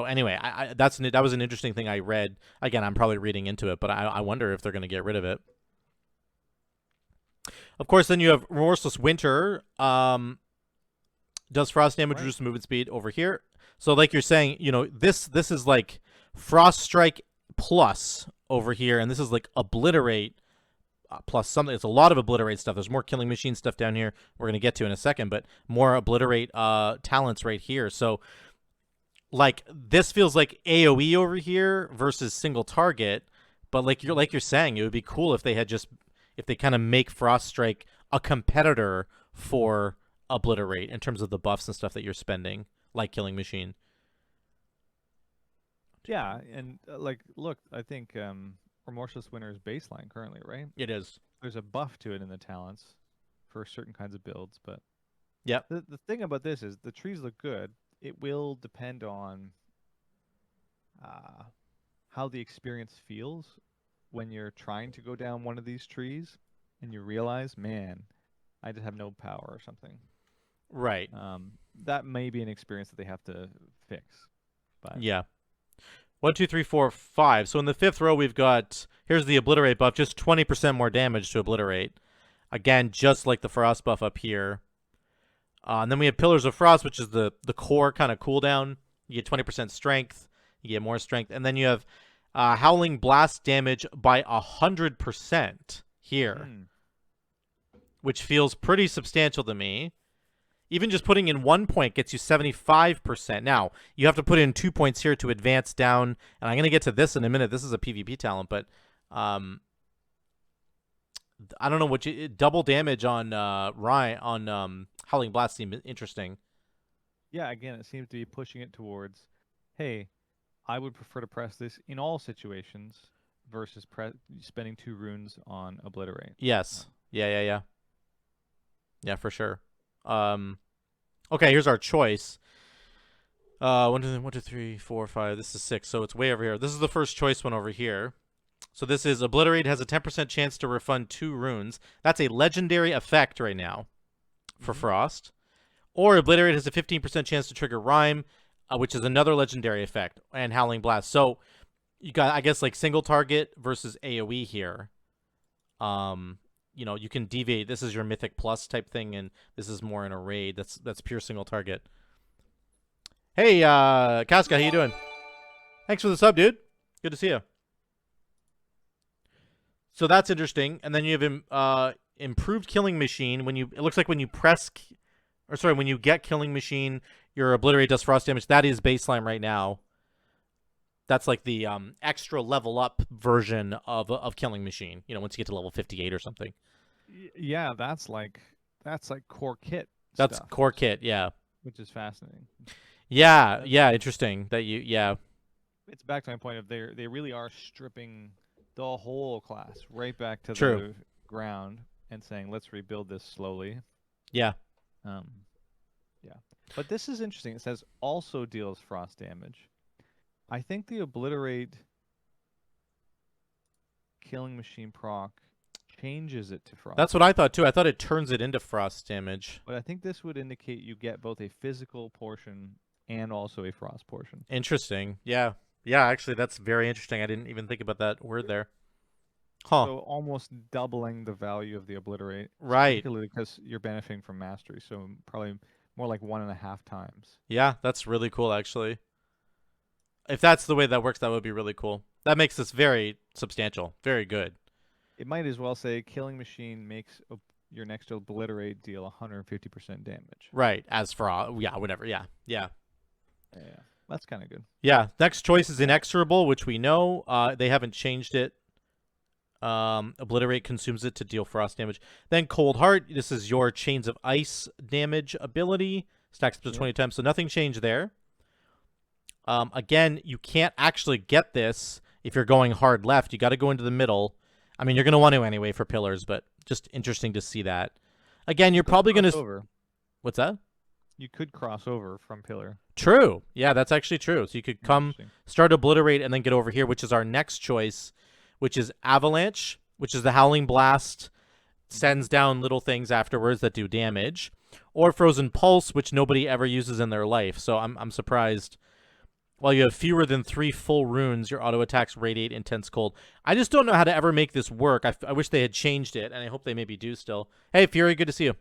anyway, that was an interesting thing I read. Again, I'm probably reading into it, but I wonder if they're going to get rid of it. Of course, then you have Remorseless Winter. Does frost damage reduce movement speed over here? So like you're saying, you know, this is like Frost Strike plus over here, and this is like Obliterate plus something. It's a lot of Obliterate stuff. There's more Killing Machine stuff down here we're going to get to in a second, but more Obliterate talents right here. So like this feels like AoE over here versus single target, but like you're saying, it would be cool if they had if they kind of make Frost Strike a competitor for Obliterate in terms of the buffs and stuff that you're spending, like Killing Machine. Yeah, and like, look, I think Remorseless Winter is baseline currently, right? It is. There's a buff to it in the talents for certain kinds of builds, but yeah, the thing about this is the trees look good. It will depend on how the experience feels when you're trying to go down one of these trees and you realize, man, I just have no power or something. Right. That may be an experience that they have to fix. But yeah. 1, 2, 3, 4, 5. So in the fifth row, we've got, here's the Obliterate buff, just 20% more damage to Obliterate. Again, just like the Frost buff up here. And then we have Pillars of Frost, which is the core kind of cooldown. You get 20% strength. You get more strength. And then you have Howling Blast damage by 100% here, which feels pretty substantial to me. Even just putting in 1 point gets you 75%. Now, you have to put in 2 points here to advance down. And I'm going to get to this in a minute. This is a PvP talent, but I don't know what double damage on Howling Blast seemed interesting. Yeah, again, it seems to be pushing it towards, hey, I would prefer to press this in all situations versus spending 2 runes on Obliterate. Yes. Yeah, for sure. Okay, here's our choice. 1, 2, 3, 4, 5. This is 6, so it's way over here. This is the first choice one over here. So this is Obliterate has a 10% chance to refund 2 runes. That's a legendary effect right now for Frost. Or Obliterate has a 15% chance to trigger Rhyme, which is another legendary effect, and Howling Blast. So you got, I guess, like single target versus AoE here. You know, you can deviate. This is your Mythic Plus type thing, and this is more in a raid. That's pure single target. Hey, Casca, how you doing? Thanks for the sub, dude. Good to see you. So that's interesting. And then you have improved Killing Machine. It looks like when you when you get Killing Machine, your Obliterate does frost damage. That is baseline right now. That's like the extra level up version of Killing Machine. You know, once you get to level 58 or something. Yeah, that's like core kit. That's stuff, core kit, yeah. Which is fascinating. Yeah, interesting that It's back to my point of they really are stripping the whole class right back to True. the ground and saying, let's rebuild this slowly. Yeah. Yeah. But this is interesting. It says also deals frost damage. I think the obliterate killing machine proc changes it to frost. That's what I thought too. I thought it turns it into frost damage. But I think this would indicate you get both a physical portion and also a frost portion. Interesting. Yeah. Yeah, actually, that's very interesting. I didn't even think about that word there. Huh. So almost doubling the value of the obliterate. Right. Particularly because you're benefiting from mastery. So probably more like 1.5 times. Yeah, that's really cool, actually. If that's the way that works, that would be really cool. That makes this very substantial. Very good. It might as well say killing machine makes your next obliterate deal 150% damage. Right. As for, yeah, whatever. Yeah. Yeah. Yeah. That's kind of good. Yeah. Next choice is inexorable, which we know. They haven't changed it. Obliterate consumes it to deal frost damage. Then Cold Heart. This is your Chains of Ice damage ability. Stacks up to 20 times, so nothing changed there. Again, you can't actually get this if you're going hard left. You got to go into the middle. I mean, you're going to want to anyway for pillars, but just interesting to see that. Again, you're probably going to... What's that? You could cross over from pillar. True. Yeah, that's actually true. So you could come, start Obliterate, and then get over here, which is our next choice, which is Avalanche, which is the Howling Blast. Sends down little things afterwards that do damage. Or Frozen Pulse, which nobody ever uses in their life. So I'm surprised. While you have fewer than 3 full runes, your auto attacks radiate intense cold. I just don't know how to ever make this work. I wish they had changed it, and I hope they maybe do still. Hey, Fury, good to see you.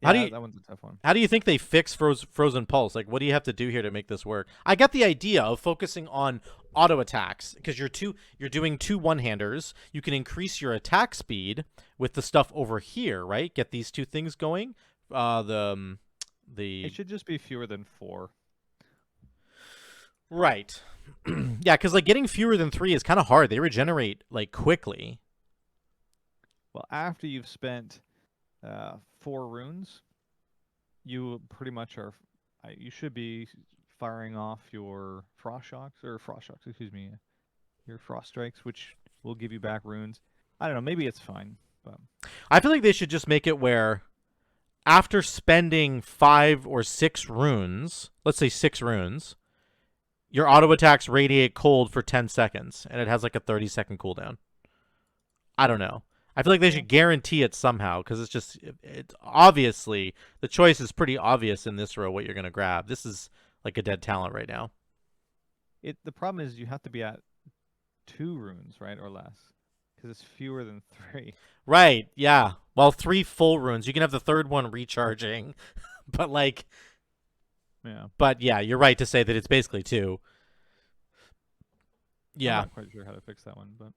Yeah, that one's a tough one. How do you think they fix Frozen Pulse? Like, what do you have to do here to make this work? I get the idea of focusing on auto attacks because you're doing 2 one-handers. You can increase your attack speed with the stuff over here, right? Get these 2 things going. It should just be fewer than 4. Right. Yeah, because like getting fewer than 3 is kind of hard. They regenerate like quickly. Well, after you've spent 4 runes, you pretty much are. You should be firing off your excuse me, your frost strikes, which will give you back runes. I don't know. Maybe it's fine, but I feel like they should just make it where after spending 5 or 6 runes, let's say 6 runes. Your auto attacks radiate cold for 10 seconds, and it has like a 30-second cooldown. I don't know. I feel like they should guarantee it somehow, because it's obviously, the choice is pretty obvious in this row what you're going to grab. This is like a dead talent right now. The problem is you have to be at 2 runes, right, or less, because it's fewer than 3. Right, yeah. Well, 3 full runes. You can have the 3rd one recharging, but like... Yeah. But yeah, you're right to say that it's basically 2. Yeah. I'm not quite sure how to fix that one, but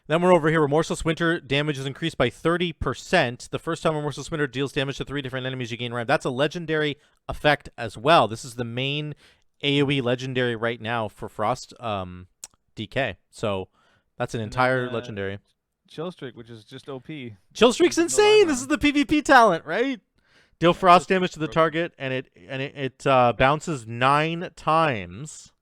then we're over here. Remorseless Winter damage is increased by 30%. The first time Remorseless Winter deals damage to 3 different enemies, you gain ramp. That's a legendary effect as well. This is the main AoE legendary right now for Frost DK. So that's an entire legendary. Chill Streak, which is just OP. Chill Streak's insane. This is the PvP talent, right? Deal frost damage to the target, and it bounces 9 times.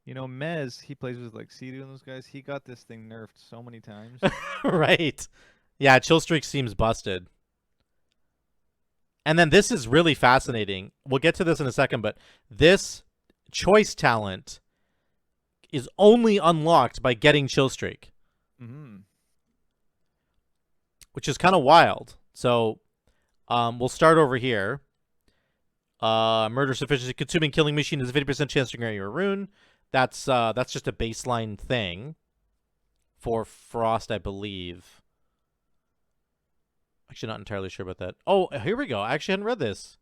You know, Mez, he plays with like Sea-Doo and those guys. He got this thing nerfed so many times. Right. Yeah, Chill Streak seems busted. And then this is really fascinating. We'll get to this in a second, but this choice talent is only unlocked by getting Chill Streak. Mm-hmm. Which is kind of wild. So... we'll start over here. Murder sufficiency. Consuming killing machine has a 50% chance to grant you a rune. That's just a baseline thing for Frost, I believe. Actually, not entirely sure about that. Oh, here we go. I actually hadn't read this.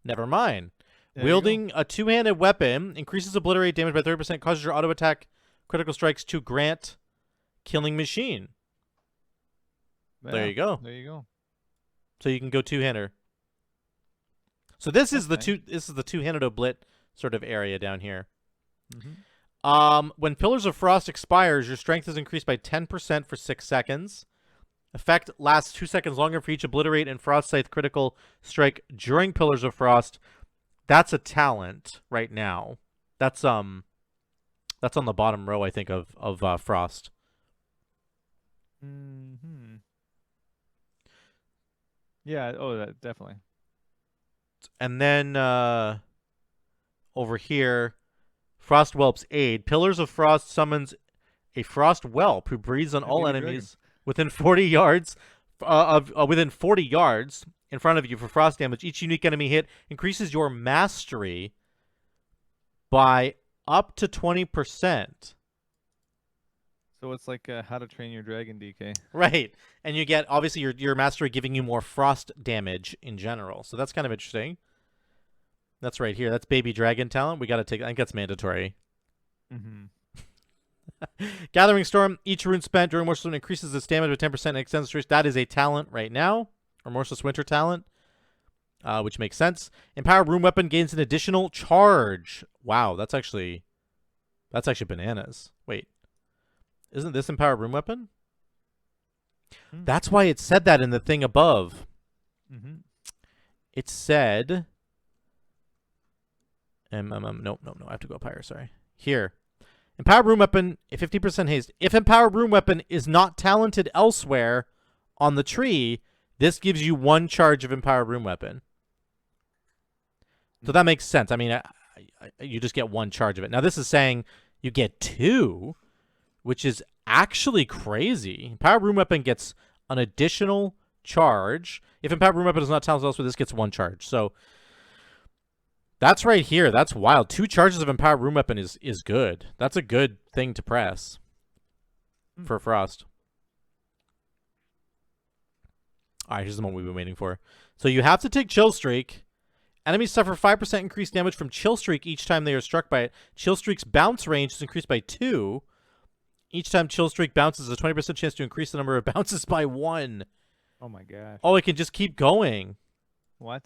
Never mind. Wielding a 2-handed weapon increases obliterate damage by 30%, causes your auto attack critical strikes to grant killing machine. Yeah, there you go. There you go. So you can go 2-hander. So this is the 2-handed oblit sort of area down here. Mm-hmm. When Pillars of Frost expires, your strength is increased by 10% for 6 seconds. Effect lasts 2 seconds longer for each obliterate and frost scythe critical strike during Pillars of Frost. That's a talent right now. That's on the bottom row, I think, of Frost. Mm-hmm. Yeah, that definitely. And then over here, Frost Whelp's Aid. Pillars of Frost summons a Frost Whelp who breathes on all Baby enemies within 40 yards within 40 yards in front of you for frost damage. Each unique enemy hit increases your mastery by up to 20%. So it's like How to Train Your Dragon DK. Right. And you get, obviously, your mastery giving you more frost damage in general. So that's kind of interesting. That's right here. That's Baby Dragon talent. We got to take, I think that's mandatory. Mm-hmm. Gathering Storm. Each rune spent during Remorseless Winter increases its damage by 10% and extends the duration. That is a talent right now. Remorseless Winter talent. Which makes sense. Empower Rune Weapon gains an additional charge. Wow, that's actually bananas. Wait. Isn't this Empower Rune Weapon? That's why it said that in the thing above. Mm-hmm. It said... no, I have to go up higher, sorry. Here. Empower Rune Weapon, 50% haste. If Empower Rune Weapon is not talented elsewhere on the tree, this gives you 1 charge of Empower Rune Weapon. So that makes sense. I mean, you just get 1 charge of it. Now, this is saying you get 2, which is actually crazy. Empower Rune Weapon gets an additional charge. If Empower Rune Weapon is not talented elsewhere, this gets 1 charge. So that's right here. That's wild. 2 charges of Empower Rune Weapon is good. That's a good thing to press for Frost. All right, here's the one we've been waiting for. So you have to take Chill Streak. Enemies suffer 5% increased damage from Chill Streak each time they are struck by it. Chill Streak's bounce range is increased by 2. Each time Chill Streak bounces, a 20% chance to increase the number of bounces by 1. Oh my gosh. Oh, it can just keep going. What?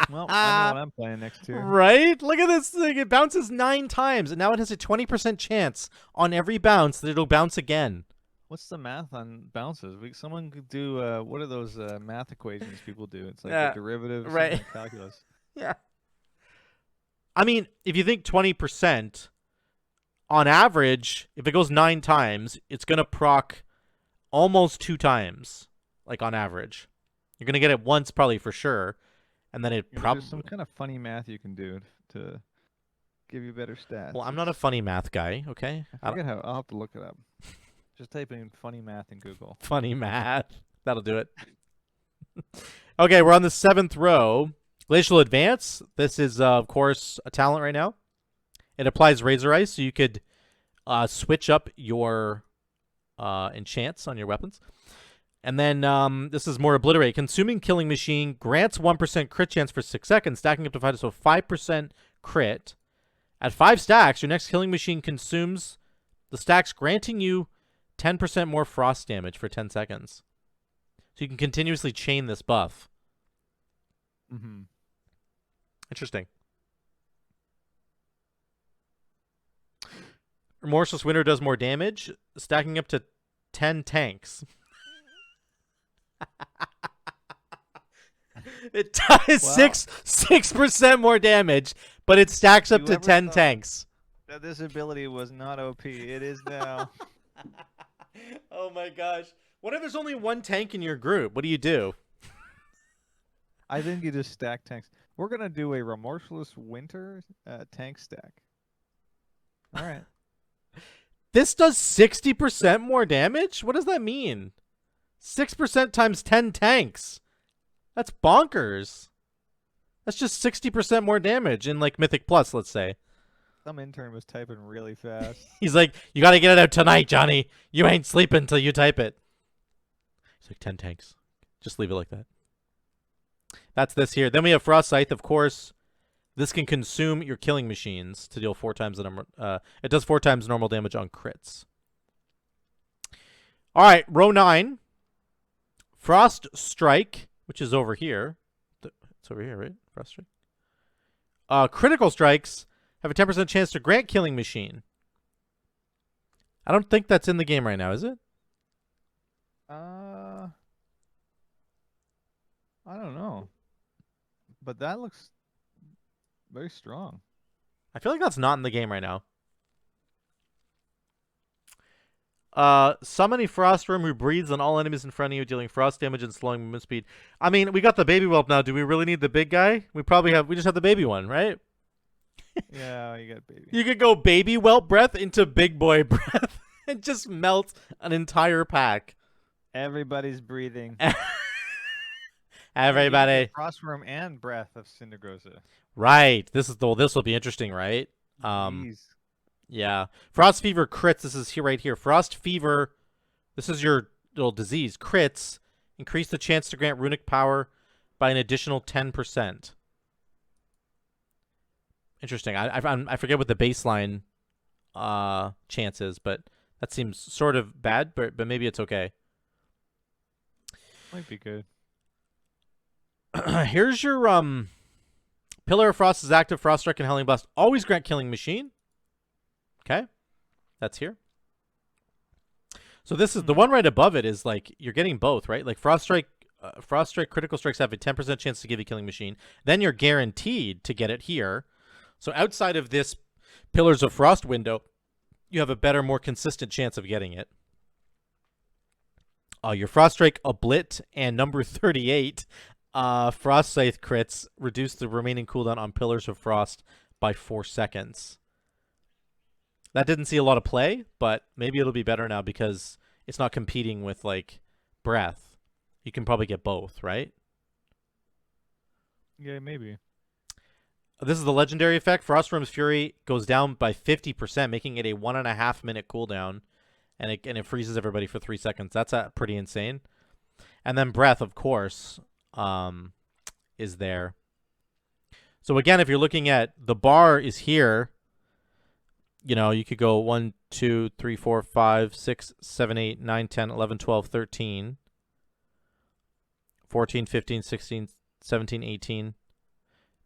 Well, I know what I'm playing next to. Right? Look at this thing. It bounces 9 times, and now it has a 20% chance on every bounce that it'll bounce again. What's the math on bounces? Someone could do, what are those math equations people do? It's like the derivatives and calculus. Yeah. I mean, if you think 20%, on average, if it goes 9 times, it's going to proc almost 2 times, like on average. You're going to get it once probably for sure. And then it probably... There's some kind of funny math you can do to give you better stats. Well, I'm not a funny math guy, okay? I forget how. I'll have to look it up. Just type in funny math in Google. Funny math. That'll do it. Okay, we're on the 7th row. Glacial Advance. This is, of course, a talent right now. It applies Razor Ice, so you could switch up your enchants on your weapons. And then this is more Obliterate. Consuming Killing Machine grants 1% crit chance for 6 seconds, stacking up to 5, so 5% crit. At 5 stacks, your next Killing Machine consumes the stacks, granting you 10% more frost damage for 10 seconds. So you can continuously chain this buff. Mm-hmm. Interesting. Remorseless Winter does more damage, stacking up to 10 tanks. It does 6% more damage, but it stacks up to 10 tanks. That this ability was not OP. It is now. Oh my gosh. What if there's only 1 tank in your group? What do you do? I think you just stack tanks. We're going to do a Remorseless Winter tank stack. All right. This does 60% more damage? What does that mean? 6% times 10 tanks. That's bonkers. That's just 60% more damage in, like, Mythic Plus, let's say. Some intern was typing really fast. He's like, you got to get it out tonight, Johnny. You ain't sleeping until you type it. He's like, 10 tanks. Just leave it like that. That's this here. Then we have Frost Scythe, of course. This can consume your killing machines to deal 4 times the number. It does 4 times normal damage on crits. All right, row 9. Frost Strike, which is over here. It's over here, right? Frost Strike. Critical strikes have a 10% chance to grant killing machine. I don't think that's in the game right now, is it? I don't know. But that looks very strong. I feel like that's not in the game right now. Summon a Frost Worm who breathes on all enemies in front of you, dealing frost damage and slowing movement speed. I mean, we got the baby whelp now. Do we really need the big guy? We just have the baby one, right? Yeah, you got baby. You could go baby whelp breath into big boy breath and just melt an entire pack. Everybody's breathing. Everybody. Frostworm and breath of Cindergrosa. Right. This will be interesting, right? Jeez. Yeah. Frost Fever crits. This is here right here. Frost Fever. This is your little disease. Crits increase the chance to grant runic power by an additional 10%. Interesting. I forget what the baseline chance is, but that seems sort of bad, but maybe it's okay. Might be good. Here's your Pillar of Frost is active. Frost Strike and Howling Blast always grant Killing Machine. Okay, that's here. So this is the one right above it. Is like you're getting both, right? Like Frost Strike critical strikes have a 10% chance to give you Killing Machine. Then you're guaranteed to get it here. So outside of this Pillars of Frost window, you have a better, more consistent chance of getting it. Your Frost Strike Oblit and number 38 Frost Scythe crits reduce the remaining cooldown on Pillars of Frost by 4 seconds. That didn't see a lot of play, but maybe it'll be better now because it's not competing with, like, Breath. You can probably get both, right? Yeah, maybe. This is the legendary effect. Frostworm's Fury goes down by 50%, making it a 1.5 minute cooldown, and it freezes everybody for 3 seconds. That's pretty insane. And then Breath, of course, is there. So again, if you're looking at the bar is here, you know, you could go 1, 2, 3, 4, 5, 6, 7, 8, 9, 10, 11, 12, 13, 14, 15, 16, 17, 18,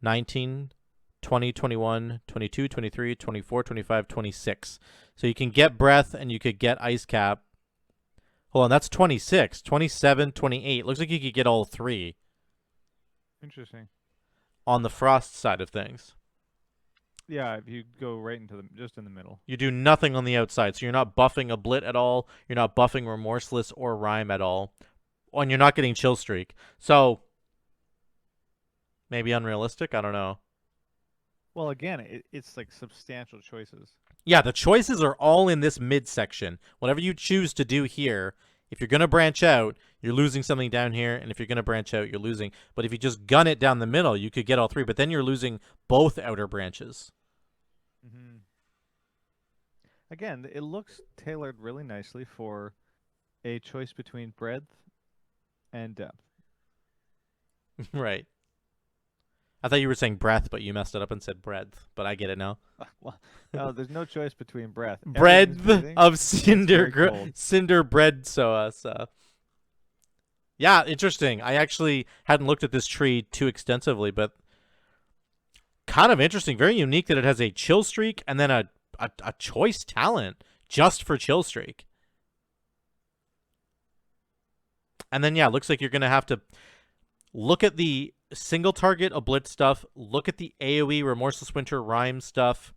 19, 20, 21, 22, 23, 24, 25, 26. So you can get Breath and you could get Ice Cap. Hold on, that's 26, 27, 28. Looks like you could get all three. Interesting. On the Frost side of things. Yeah, if you go right into just in the middle. You do nothing on the outside, so you're not buffing a Blit at all. You're not buffing Remorseless or Rhyme at all. And you're not getting Chill Streak. So, maybe unrealistic? I don't know. Well, again, it's like substantial choices. Yeah, the choices are all in this midsection. Whatever you choose to do here, if you're going to branch out, you're losing something down here, and if you're going to branch out, you're losing. But if you just gun it down the middle, you could get all three, but then you're losing both outer branches. Mm-hmm. Again, it looks tailored really nicely for a choice between breadth and depth. Right. I thought you were saying breath, but you messed it up and said breadth. But I get it now. Well, no, there's no choice between breath. Breadth of cinder bread. So, yeah, interesting. I actually hadn't looked at this tree too extensively, but kind of interesting. Very unique that it has a Chill Streak and then a choice talent just for Chill Streak. And then, yeah, looks like you're going to have to look at the single target Oblit stuff, look at the AoE Remorseless Winter Rhyme stuff,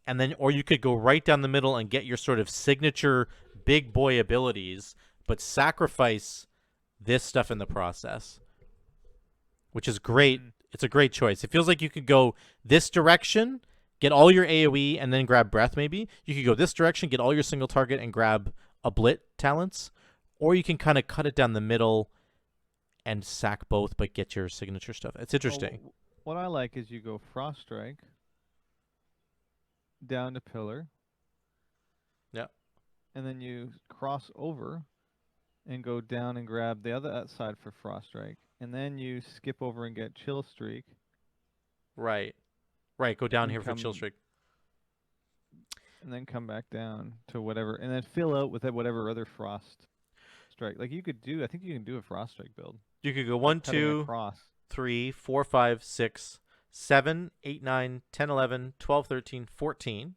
and then, or you could go right down the middle and get your sort of signature big boy abilities, but sacrifice this stuff in the process, which is great. It's a great choice. It feels like you could go this direction, get all your AoE, and then grab Breath maybe. You could go this direction, get all your single target, and grab Oblit talents, or you can kind of cut it down the middle and sack both, but get your signature stuff. It's interesting. Well, what I like is you go Frost Strike down to Pillar. Yeah. And then you cross over and go down and grab the other side for Frost Strike. And then you skip over and get Chill Streak. Right. Right. Go down here for Chill Streak. And then come back down to whatever. And then fill out with whatever other Frost Strike. Like you could do, I think you can do a Frost Strike build. You could go 1, 2, 3, 4, 5, 6, 7, 8, 9, 10, 11, 12, 13, 14.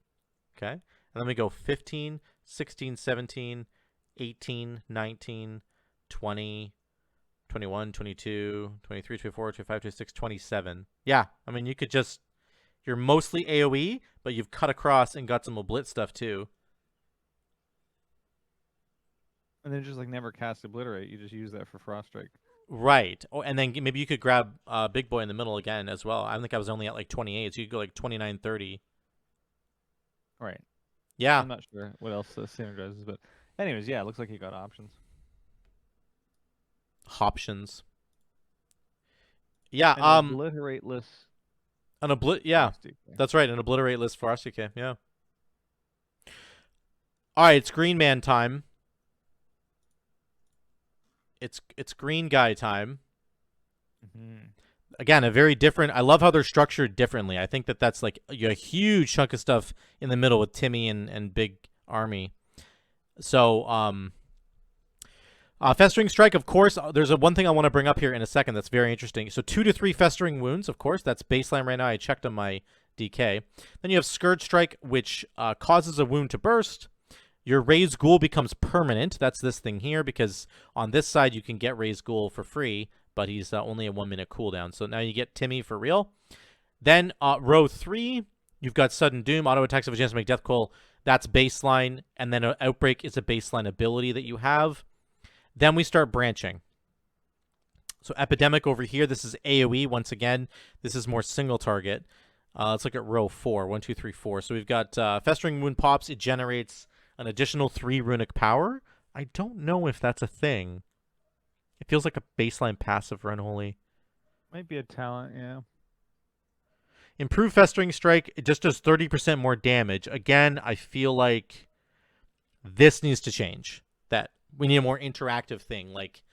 Okay. And then we go 15, 16, 17, 18, 19, 20, 21, 22, 23, 24, 25, 26, 27. Yeah. I mean, you could just, you're mostly AoE, but you've cut across and got some Oblit stuff too. And then just like never cast Obliterate. You just use that for Frost Strike. Right. Oh, and then maybe you could grab Big Boy in the middle again as well. I think I was only at like 28, so you could go like 29, 30. Right. Yeah. I'm not sure what else synergizes, but anyways, yeah, it looks like he got options. Options. Yeah. An obliterate-less. Yeah. That's right. An obliterate-less Frost DK. Yeah. All right. It's Green Man time. It's Green Guy time. Again, a very different. I love how they're structured differently. I think that's like a huge chunk of stuff in the middle with Timmy and Big Army. So, Festering Strike, of course. There's one thing I want to bring up here in a second that's very interesting. So 2 to 3 Festering Wounds, of course. That's baseline right now. I checked on my DK. Then you have Scourge Strike, which causes a wound to burst. Your Raised Ghoul becomes permanent. That's this thing here, because on this side you can get Raised Ghoul for free, but he's only a 1-minute cooldown. So now you get Timmy for real. Then row 3, you've got Sudden Doom. Auto attacks have a chance to make Death Coil. That's baseline. And then Outbreak is a baseline ability that you have. Then we start branching. So Epidemic over here, this is AoE once again. This is more single target. Let's look at row 4. 1, 2, 3, 4. So we've got Festering Wound pops. It generates an additional 3 runic power. I don't know if that's a thing. It feels like a baseline passive for Unholy. Might be a talent, yeah. Improve Festering Strike. It just does 30% more damage. Again, I feel like this needs to change. That we need a more interactive thing. Like,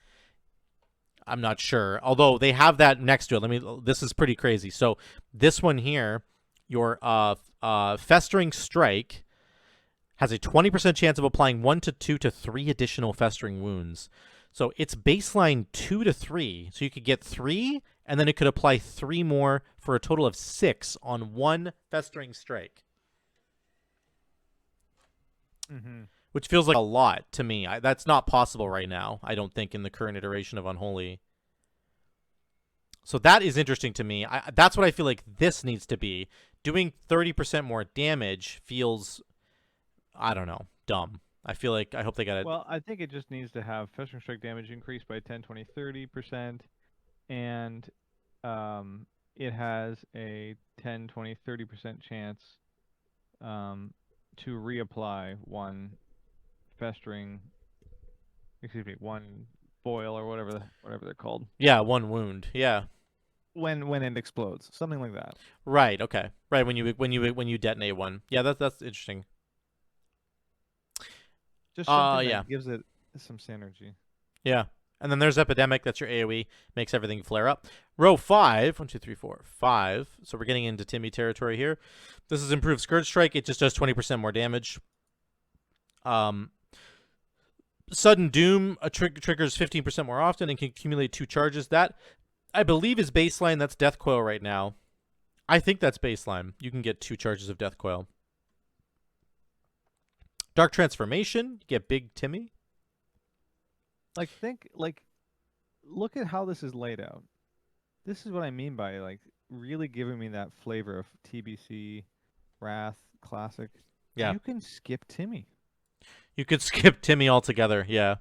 I'm not sure. Although they have that next to it. This is pretty crazy. So this one here, your Festering Strike has a 20% chance of applying 1 to 2 to 3 additional Festering Wounds. So it's baseline 2 to 3. So you could get 3, and then it could apply 3 more for a total of 6 on 1 Festering Strike. Which feels like a lot to me. That's not possible right now, I don't think, in the current iteration of Unholy. So that is interesting to me. That's what I feel like this needs to be. Doing 30% more damage feels, I don't know, dumb. I feel like, I hope they got it. Well, I think it just needs to have Festering Strike damage increased by 10, 20, 30%, and it has a 10, 20, 30% chance to reapply 1 festering, one boil or whatever they're called. Yeah, 1 wound. Yeah. When it explodes, something like that. Right. Okay. Right. When you detonate 1. Yeah, that's interesting. Just something that gives it some synergy. Yeah. And then there's Epidemic. That's your AoE. Makes everything flare up. Row 5. 1, 2, 3, 4, 5. So we're getting into Timmy territory here. This is improved Scourge Strike. It just does 20% more damage. Sudden Doom triggers 15% more often and can accumulate 2 charges. That, I believe, is baseline. That's Death Coil right now. I think that's baseline. You can get 2 charges of Death Coil. Dark Transformation. You get Big Timmy. Look at how this is laid out. This is what I mean by, like, really giving me that flavor of TBC, Wrath, Classic. Yeah. You can skip Timmy. You could skip Timmy altogether, yeah.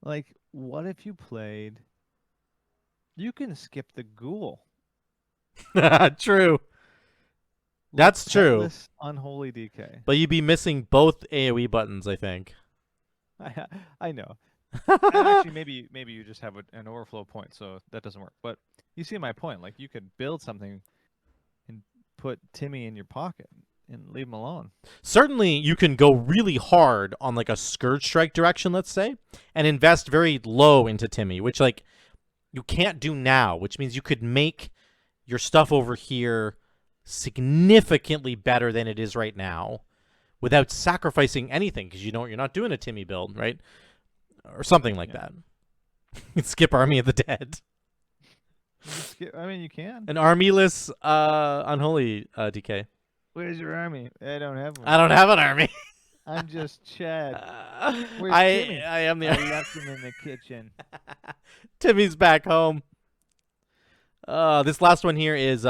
Like, what if you played... You can skip the Ghoul. True. That's true. Unholy DK. But you'd be missing both AoE buttons, I think. I know. Actually, maybe you just have an overflow point, so that doesn't work. But you see my point. Like, you could build something and put Timmy in your pocket and leave him alone. Certainly, you can go really hard on, like, a Scourge Strike direction, let's say, and invest very low into Timmy, which, like, you can't do now, which means you could make your stuff over here significantly better than it is right now without sacrificing anything, because you're not doing a Timmy build, right? Or something like that. Skip Army of the Dead. I mean, you can. An armyless Unholy DK. Where's your army? I don't have one. I don't have an army. I'm just Chad. Where's Timmy? I am the. I left him in the kitchen. Timmy's back home. This last one here is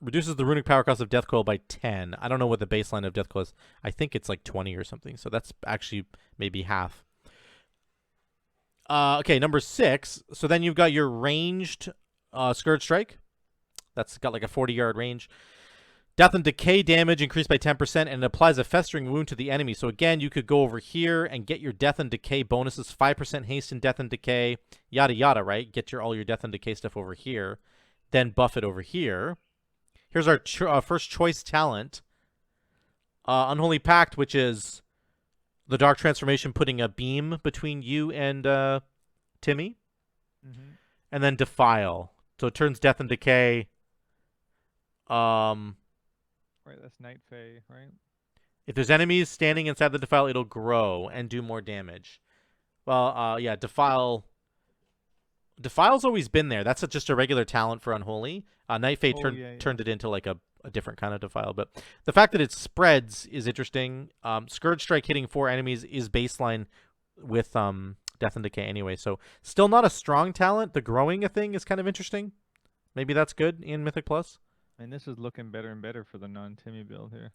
reduces the runic power cost of Death Coil by 10. I don't know what the baseline of Death Coil is. I think it's like 20 or something. So that's actually maybe half. Okay, number 6. So then you've got your ranged Scourge Strike. That's got like a 40-yard range. Death and Decay damage increased by 10%, and it applies a Festering Wound to the enemy. So again, you could go over here and get your Death and Decay bonuses, 5% haste in Death and Decay, yada yada, right? Get all your Death and Decay stuff over here, then buff it over here. Here's our first choice talent, Unholy Pact, which is the Dark Transformation, putting a beam between you and Timmy. Mm-hmm. And then Defile. So it turns Death and Decay. Right, that's Night Fae, right? If there's enemies standing inside the Defile, it'll grow and do more damage. Well, yeah, Defile. Defile's always been there. That's just a regular talent for Unholy. Night Fae turned it into like a different kind of Defile. But the fact that it spreads is interesting. Scourge Strike hitting 4 enemies is baseline with Death and Decay anyway. So still not a strong talent. The growing a thing is kind of interesting. Maybe that's good in Mythic Plus. And this is looking better and better for the non-Timmy build here.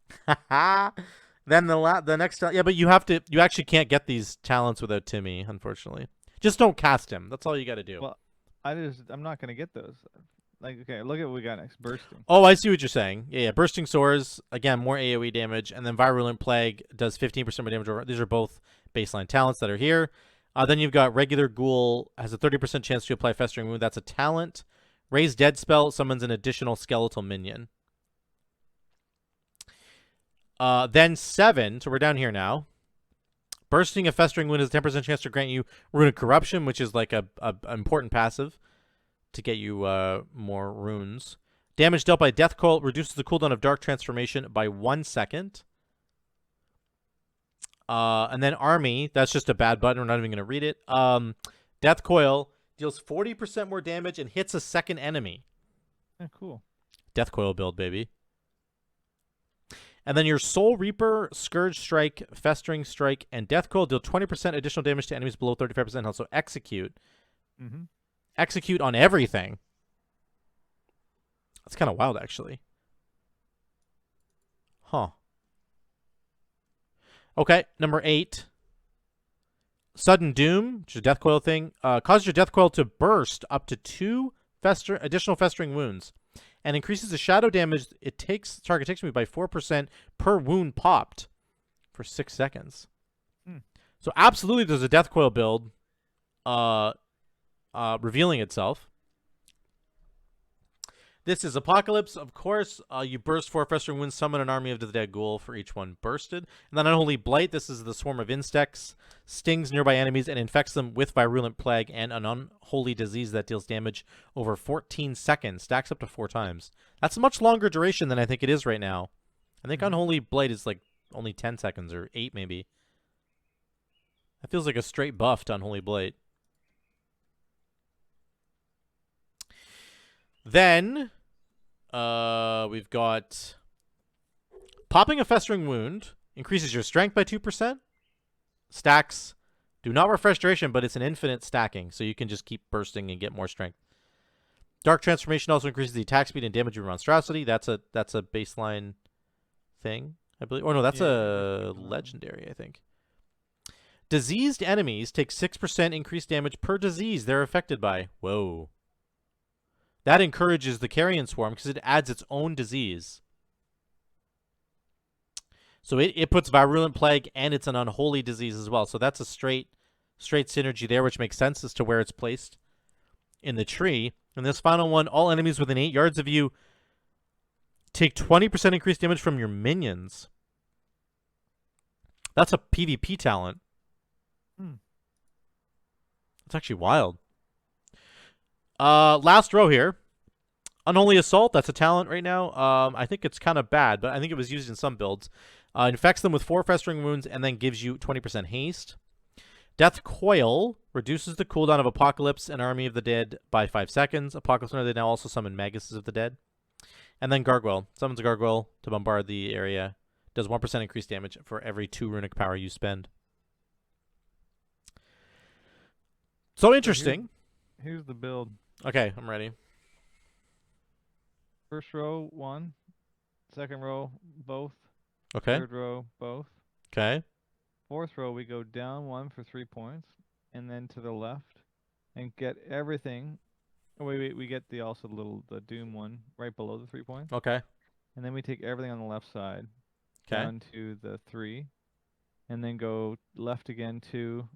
Then the next yeah, but you actually can't get these talents without Timmy, unfortunately. Just don't cast him. That's all you got to do. Well, I'm not gonna get those. Like, okay, look at what we got next. Bursting. Oh, I see what you're saying. Yeah, Bursting Swords, again, more AoE damage, and then Virulent Plague does 15% more damage over. These are both baseline talents that are here. Then you've got Regular Ghoul, has a 30% chance to apply Festering Wound. That's a talent. Raise Dead spell summons an additional skeletal minion. Then 7, so we're down here now. Bursting a Festering Wound has a 10% chance to grant you Runic Corruption, which is like a important passive to get you more runes. Damage dealt by Death Coil reduces the cooldown of Dark Transformation by 1 second. And then Army, that's just a bad button. We're not even going to read it. Death Coil deals 40% more damage and hits a second enemy. Yeah, cool. Death Coil build, baby. And then your Soul Reaper, Scourge Strike, Festering Strike, and Death Coil deal 20% additional damage to enemies below 35% health. So Execute. Mm-hmm. Execute on everything. That's kind of wild, actually. Huh. Okay, number 8. Sudden Doom, which is a Death Coil thing. Causes your Death Coil to burst up to 2 additional Festering Wounds. And increases the shadow damage target takes me by 4% per wound popped for 6 seconds. So absolutely there's a Death Coil build revealing itself. This is Apocalypse, of course. You burst 4 Festering Wounds, summon an army of the dead ghoul for each one bursted. And then Unholy Blight, this is the swarm of insects, stings nearby enemies and infects them with Virulent Plague and an unholy disease that deals damage over 14 seconds, stacks up to 4 times. That's a much longer duration than I think it is right now. I think Unholy Blight is like only 10 seconds or 8 maybe. That feels like a straight buff to Unholy Blight. Then we've got Popping a Festering Wound increases your strength by 2%. Stacks do not refresh duration, but it's an infinite stacking, so you can just keep bursting and get more strength. Dark Transformation also increases the attack speed and damage of monstrosity. That's a baseline thing, I believe. Or no, that's a legendary, I think. Diseased enemies take 6% increased damage per disease they're affected by. Whoa. That encourages the Carrion Swarm because it adds its own disease. So it puts Virulent Plague and it's an unholy disease as well. So that's a straight synergy there, which makes sense as to where it's placed in the tree. And this final one, all enemies within 8 yards of you take 20% increased damage from your minions. That's a PvP talent. That's actually wild. Last row here. Unholy Assault, that's a talent right now. I think it's kind of bad, but I think it was used in some builds. Infects them with 4 Festering Wounds and then gives you 20% haste. Death Coil reduces the cooldown of Apocalypse and Army of the Dead by 5 seconds. Apocalypse and Army of the Dead now also summon Maguses of the Dead. And then Gargoyle. Summons a Gargoyle to bombard the area. Does 1% increased damage for every 2 runic power you spend. So interesting. Here's the build. Okay, I'm ready. First row, 1. Second row, both. Okay. Third row, both. Okay. Fourth row, we go down 1 for 3 points. and then to the left, and get everything. Oh, wait, we get the Doom one right below the 3 points. Okay. And then we take everything on the left side Okay. down to the 3, and then go left again 2,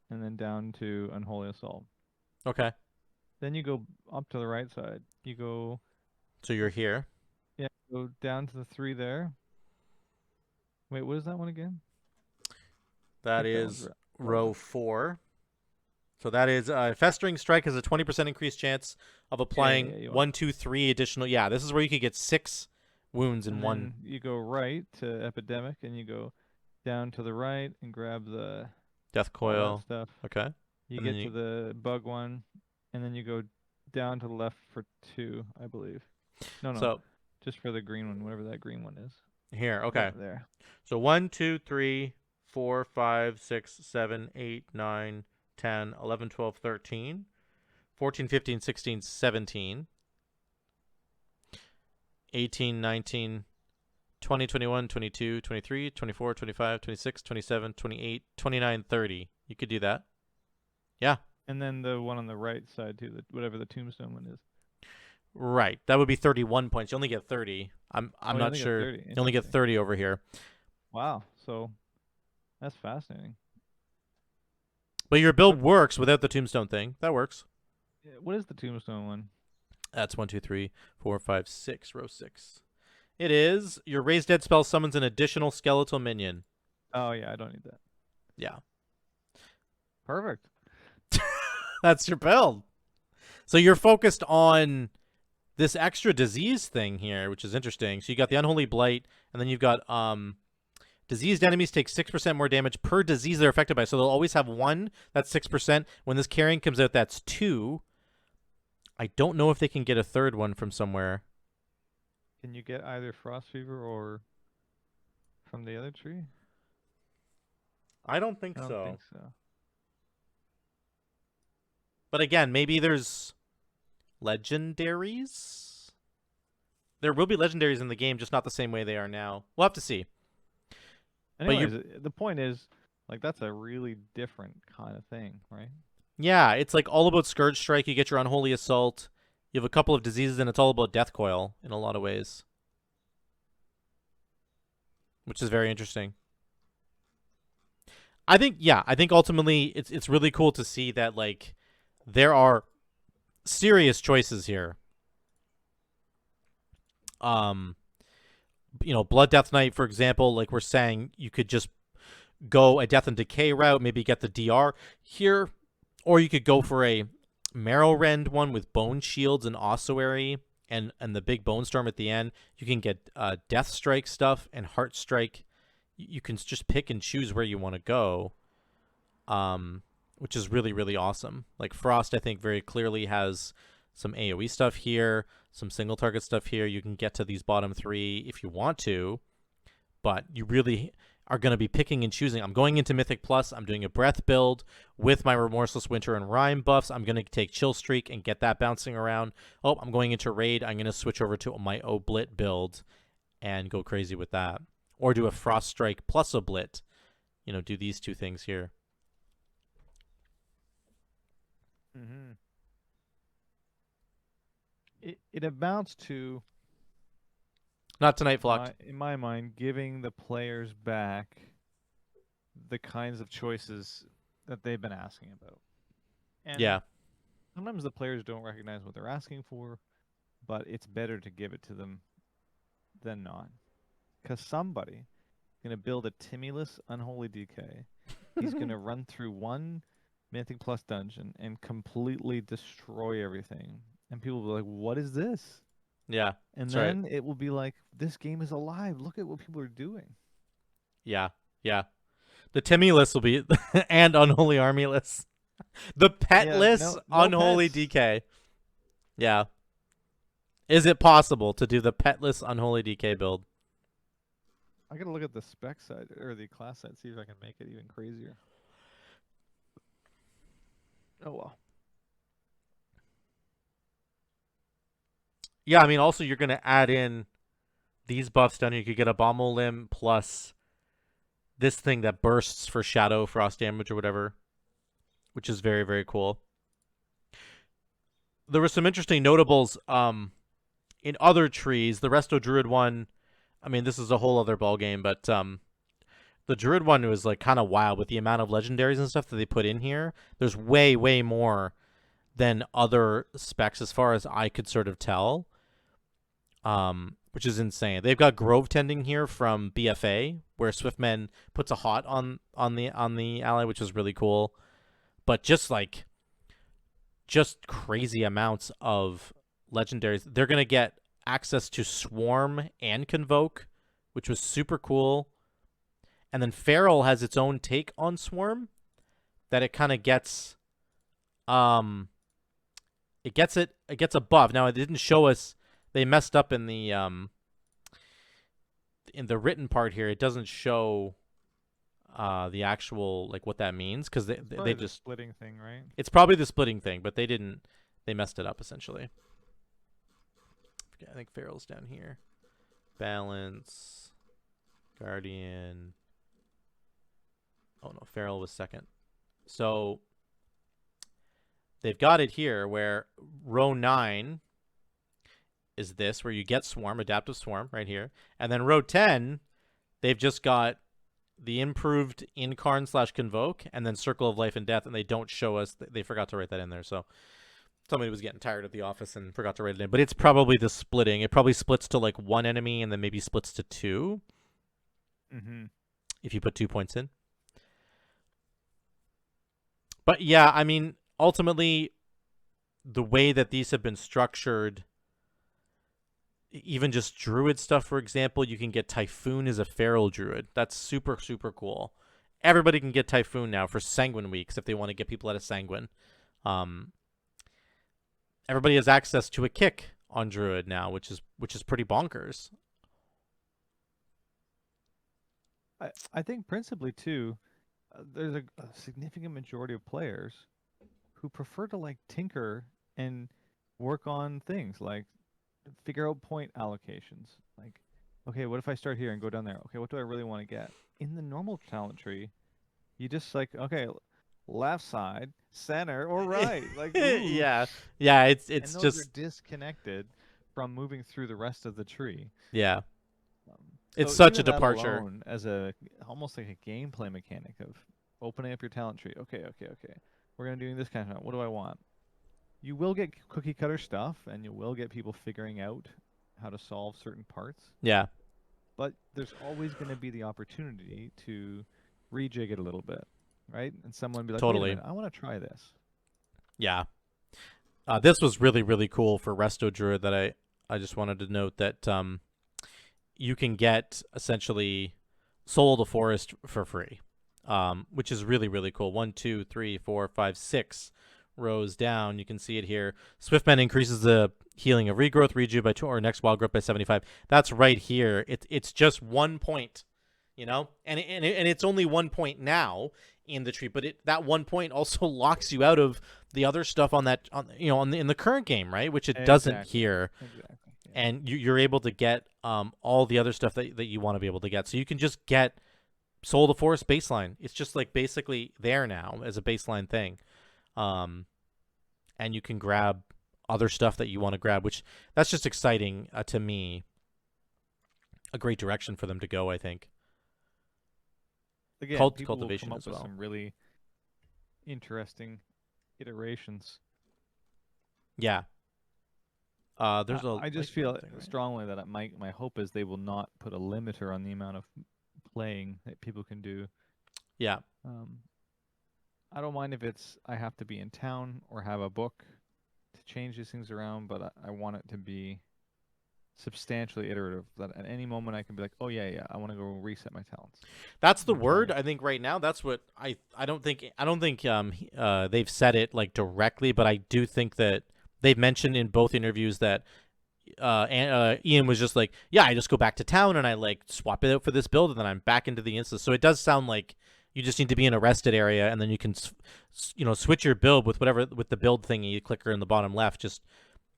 and then down to Unholy Assault. Okay. Then you go up to the right side. You go, So you're here. yeah, go down to the 3 there. Wait, what is that one again? That is row 4. So that is Festering Strike has a 20% increased chance of applying 1, 2, 3 additional. Yeah, this is where you could get 6 wounds in one. You go right to Epidemic, and you go down to the right and grab the Death Coil stuff. Okay. You get to the bug one, and then you go down to the left for 2, I believe. No, so just for the green one, whatever that green one is. Here, okay. Yeah, there. So 1, 2, 3, 4, 5, 6, 7, 8, 9, 10, 11, 12, 13, 14, 15, 16, 17, 18, 19, 20, 21, 22, 23, 24, 25, 26, 27, 28, 29, 30. You could do that. Yeah. And then the one on the right side too, whatever the tombstone one is. Right. That would be 31 points. You only get 30. I'm not sure. You only get 30 over here. Wow. So that's fascinating. But your build works without the tombstone thing. That works. What is the tombstone one? That's 1, 2, 3, 4, 5, 6, row 6. It is your Raise Dead spell summons an additional skeletal minion. Oh, yeah, I don't need that. Yeah. Perfect. That's your build. So you're focused on this extra disease thing here, which is interesting. So you got the Unholy Blight, and then you've got diseased enemies take 6% more damage per disease they're affected by. So they'll always have 1. That's 6%. When this carrying comes out, that's 2. I don't know if they can get a third one from somewhere. Can you get either Frost Fever or from the other tree? I don't think so. I don't think so. But again, maybe there's legendaries? There will be legendaries in the game, just not the same way they are now. We'll have to see. Anyways, the point is, like, that's a really different kind of thing, right? Yeah, it's like all about Scourge Strike. You get your Unholy Assault. You have a couple of diseases, and it's all about Death Coil in a lot of ways. Which is very interesting. I think ultimately it's really cool to see that, like, there are serious choices here. Blood Death Knight, for example, like we're saying, you could just go a Death and Decay route, maybe get the DR here, or you could go for a Marrow Rend one with Bone Shields and Ossuary and the big Bone Storm at the end. You can get Death Strike stuff and Heart Strike. You can just pick and choose where you want to go, which is really, really awesome. Like Frost, I think, very clearly has some AoE stuff here, some single target stuff here. You can get to these bottom 3 if you want to, but you really are going to be picking and choosing. I'm going into Mythic Plus. I'm doing a Breath build with my Remorseless Winter and Rime buffs. I'm going to take Chill Streak and get that bouncing around. Oh, I'm going into Raid. I'm going to switch over to my Oblit build and go crazy with that. Or do a Frost Strike plus Oblit. Do these 2 things here. Mm-hmm. It amounts to, not tonight, Flocked. In my mind, giving the players back the kinds of choices that they've been asking about. And yeah. Sometimes the players don't recognize what they're asking for, but it's better to give it to them than not. Because somebody is going to build a Timulus Unholy DK. He's going to run through one Mythic Plus dungeon and completely destroy everything. And people will be like, what is this? Yeah. And then it will be like, this game is alive. Look at what people are doing. Yeah. Yeah. The Timulus will be, and Unholy Armyless. The Petless Unholy pets. DK. Yeah. Is it possible to do the Petless Unholy DK build? I gotta look at the spec side, or the class side, see if I can make it even crazier. Oh, well. Yeah, I mean, also you're going to add in these buffs down here. You could get a Abominable Limb plus this thing that bursts for Shadow Frost damage or whatever. which is very, very cool. There were some interesting notables in other trees. The Resto Druid one, I mean, this is a whole other ballgame, but the Druid one was like kind of wild with the amount of legendaries and stuff that they put in here. There's way, way more than other specs as far as I could sort of tell, which is insane. They've got Grove Tending here from BFA, where Swiftman puts a hot on the ally, which is really cool. But just crazy amounts of legendaries. They're gonna get access to Swarm and Convoke, which was super cool. And then Feral has its own take on Swarm, that it kind of gets, it gets a buff. Now it didn't show us. They messed up in the written part here. It doesn't show the actual like what that means, because they just splitting thing, right? It's probably the splitting thing, but they didn't. They messed it up essentially. I think Feral's down here. Balance, Guardian. Oh no, Feral was second. So they've got it here where row 9 is this, where you get Swarm, Adaptive Swarm right here. And then row 10, they've just got the improved Incarn/Convoke and then Circle of Life and Death, and they don't show us. They forgot to write that in there. So somebody was getting tired at the office and forgot to write it in. But it's probably the splitting. It probably splits to like 1 enemy and then maybe splits to 2. Mm-hmm. If you put 2 points in. But yeah, I mean, ultimately, the way that these have been structured, even just Druid stuff, for example, you can get Typhoon as a Feral Druid. That's super, super cool. Everybody can get Typhoon now for Sanguine weeks if they want to get people out of Sanguine. Everybody has access to a kick on Druid now, which is pretty bonkers. I think principally too, there's a significant majority of players who prefer to like tinker and work on things like figure out point allocations. Like, okay, what if I start here and go down there? Okay, what do I really want to get? In the normal talent tree, you just like, okay, left side, center, or right. Like, ooh. yeah, it's and those just are disconnected from moving through the rest of the tree. Yeah. It's So such a even that departure. alone as almost like a gameplay mechanic of opening up your talent tree. Okay. We're gonna do this kind of. What do I want? You will get cookie cutter stuff, and you will get people figuring out how to solve certain parts. Yeah. But there's always going to be the opportunity to rejig it a little bit, right? And someone be like, Totally. "Wait a minute, I want to try this." Yeah. This was really, really cool for Resto Druid that I just wanted to note that you can get essentially Soul of the Forest for free, which is really, really cool. 1, 2, 3, 4, 5, 6 rows down. You can see it here. Swiftman increases the healing of regrowth, reju by 2, or next wild growth by 75. That's right here. It's just 1 point, you know, and it's only 1 point now in the tree, but that 1 point also locks you out of the other stuff on that, in the current game, right? Which it doesn't here. Exactly. Yeah. And you're able to get all the other stuff that you want to be able to get. So you can just get Soul of the Forest baseline. It's just like basically there now as a baseline thing. And you can grab other stuff that you want to grab, which that's just exciting to me. A great direction for them to go, I think. Again, people cultivation will come up as with well. some really interesting iterations. Yeah. There's I just feel thing, right? strongly that my hope is they will not put a limiter on the amount of playing that people can do. Yeah. I don't mind if I have to be in town or have a book to change these things around, but I want it to be substantially iterative. That at any moment I can be like, oh yeah, I want to go reset my talents. That's the word. I think right now that's what I don't think they've said it like directly, but I do think that they've mentioned in both interviews that Ian was just like, yeah, I just go back to town and I like swap it out for this build and then I'm back into the instance. So it does sound like you just need to be in a rested area and then you can switch your build with the build thingy clicker in the bottom left. Just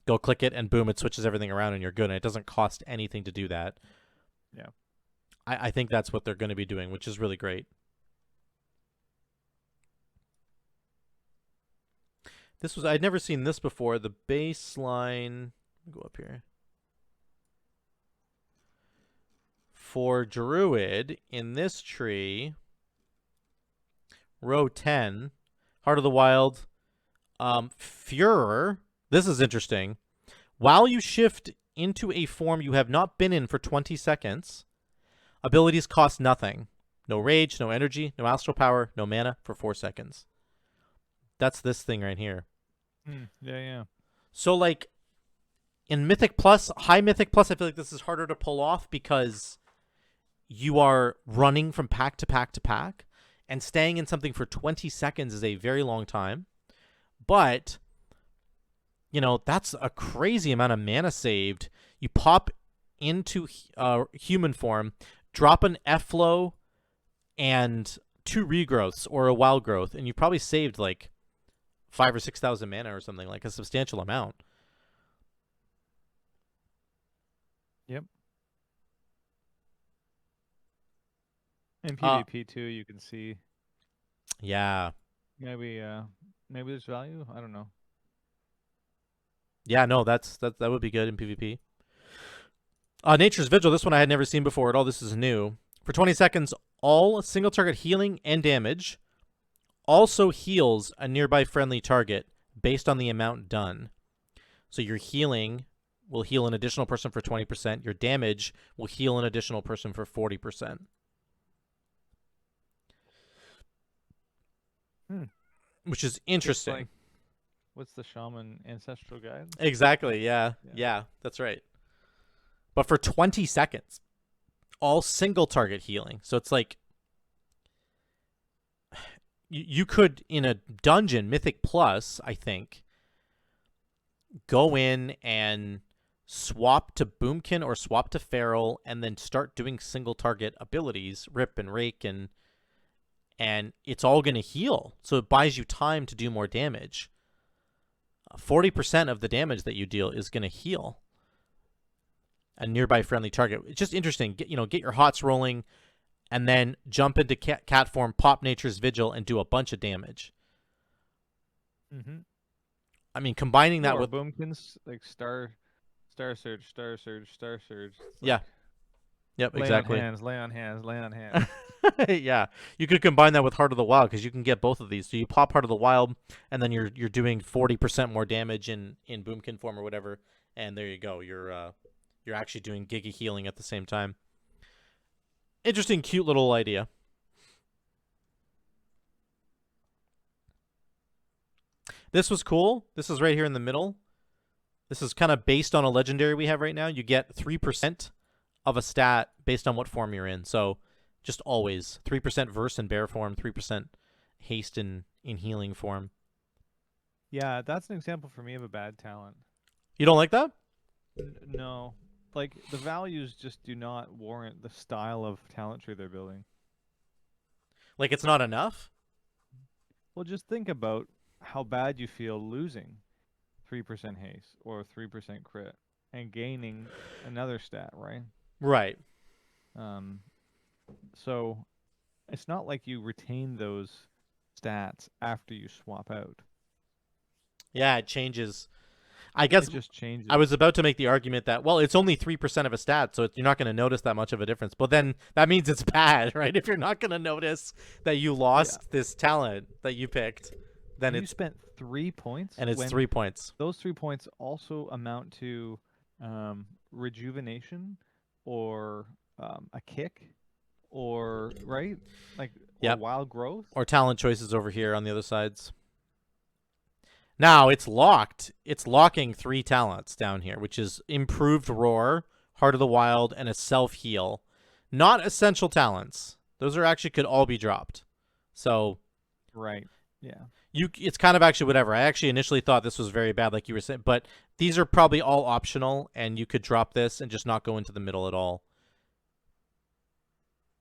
go click it and boom, it switches everything around and you're good. And it doesn't cost anything to do that. Yeah. I think that's what they're going to be doing, which is really great. I'd never seen this before. The baseline, go up here. For Druid in this tree, row 10, Heart of the Wild, Furor. This is interesting. While you shift into a form you have not been in for 20 seconds, abilities cost nothing. No rage, no energy, no astral power, no mana for 4 seconds. That's this thing right here. Yeah. So, like, in Mythic Plus, High Mythic Plus, I feel like this is harder to pull off because you are running from pack to pack to pack, and staying in something for 20 seconds is a very long time. But, you know, that's a crazy amount of mana saved. You pop into human form, drop an F-Flow and 2 regrowths or a wild growth, and you probably saved like 5,000 or 6,000 mana or something, like a substantial amount. Yep. In PvP too, you can see. Yeah. Maybe there's value. I don't know. Yeah, no, that would be good in PvP. Nature's Vigil. This one I had never seen before at all. This is new. For 20 seconds, all single target healing and damage also heals a nearby friendly target based on the amount done. So your healing will heal an additional person for 20%. Your damage will heal an additional person for 40%. Which is interesting. Like, what's the Shaman Ancestral Guide? Exactly, yeah. Yeah, that's right. But for 20 seconds, all single target healing. So it's like you could, in a dungeon, Mythic Plus, I think, go in and swap to Boomkin or swap to Feral and then start doing single target abilities, Rip and Rake, and it's all going to heal. So it buys you time to do more damage. 40% of the damage that you deal is going to heal a nearby friendly target. It's just interesting. Get your hots rolling, and then jump into cat form, pop Nature's Vigil, and do a bunch of damage. I mean, combining that with Boomkins, like Star Surge. Yeah. Yep, exactly. Lay on hands. Yeah, you could combine that with Heart of the Wild because you can get both of these. So you pop Heart of the Wild, and then you're doing 40% more damage in Boomkin form or whatever, and there you go. You're actually doing Giga healing at the same time. Interesting, cute little idea. This was cool. This is right here in the middle. This is kind of based on a legendary we have right now. You get 3% of a stat based on what form you're in. So just always 3% verse in bear form, 3% haste in healing form. Yeah, that's an example for me of a bad talent. You don't like that? No. Like, the values just do not warrant the style of talent tree they're building. Like, it's not enough? Well, just think about how bad you feel losing 3% haste or 3% crit and gaining another stat, right? Right. So it's not like you retain those stats after you swap out. Yeah, it changes. I guess it just changes. I was about to make the argument that, well, it's only 3% of a stat, so you're not going to notice that much of a difference. But then that means it's bad, right? If you're not going to notice that you lost this talent that you picked, then you spent 3 points, and it's 3 points. Those 3 points also amount to rejuvenation or a kick, or right, like or wild growth, or talent choices over here on the other sides. Now it's locked. It's locking 3 talents down here, which is Improved Roar, Heart of the Wild, and a Self-Heal. Not essential talents. Those are actually could all be dropped. So, right, yeah. It's kind of actually whatever. I actually initially thought this was very bad, like you were saying, but these are probably all optional, and you could drop this and just not go into the middle at all.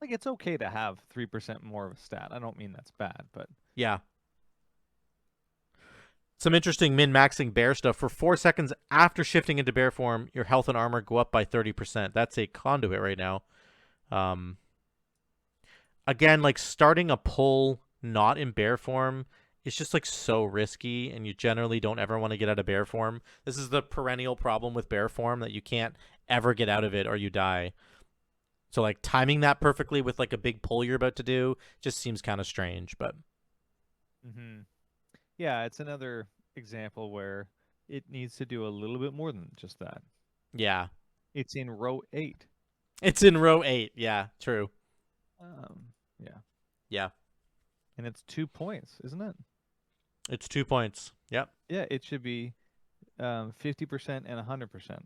Like, it's okay to have 3% more of a stat. I don't mean that's bad, but yeah. Some interesting min-maxing bear stuff. For 4 seconds after shifting into bear form, your health and armor go up by 30%. That's a conduit right now. Again, like starting a pull not in bear form it's just like so risky, and you generally don't ever want to get out of bear form. This is the perennial problem with bear form, that you can't ever get out of it or you die. So like timing that perfectly with like a big pull you're about to do just seems kind of strange, but Yeah, it's another example where it needs to do a little bit more than just that. yeah. It's in row 8. It's in row 8. Yeah, true. Yeah. Yeah. And it's 2 points, isn't it? It's 2 points. Yep. Yeah, it should be 50% and 100%.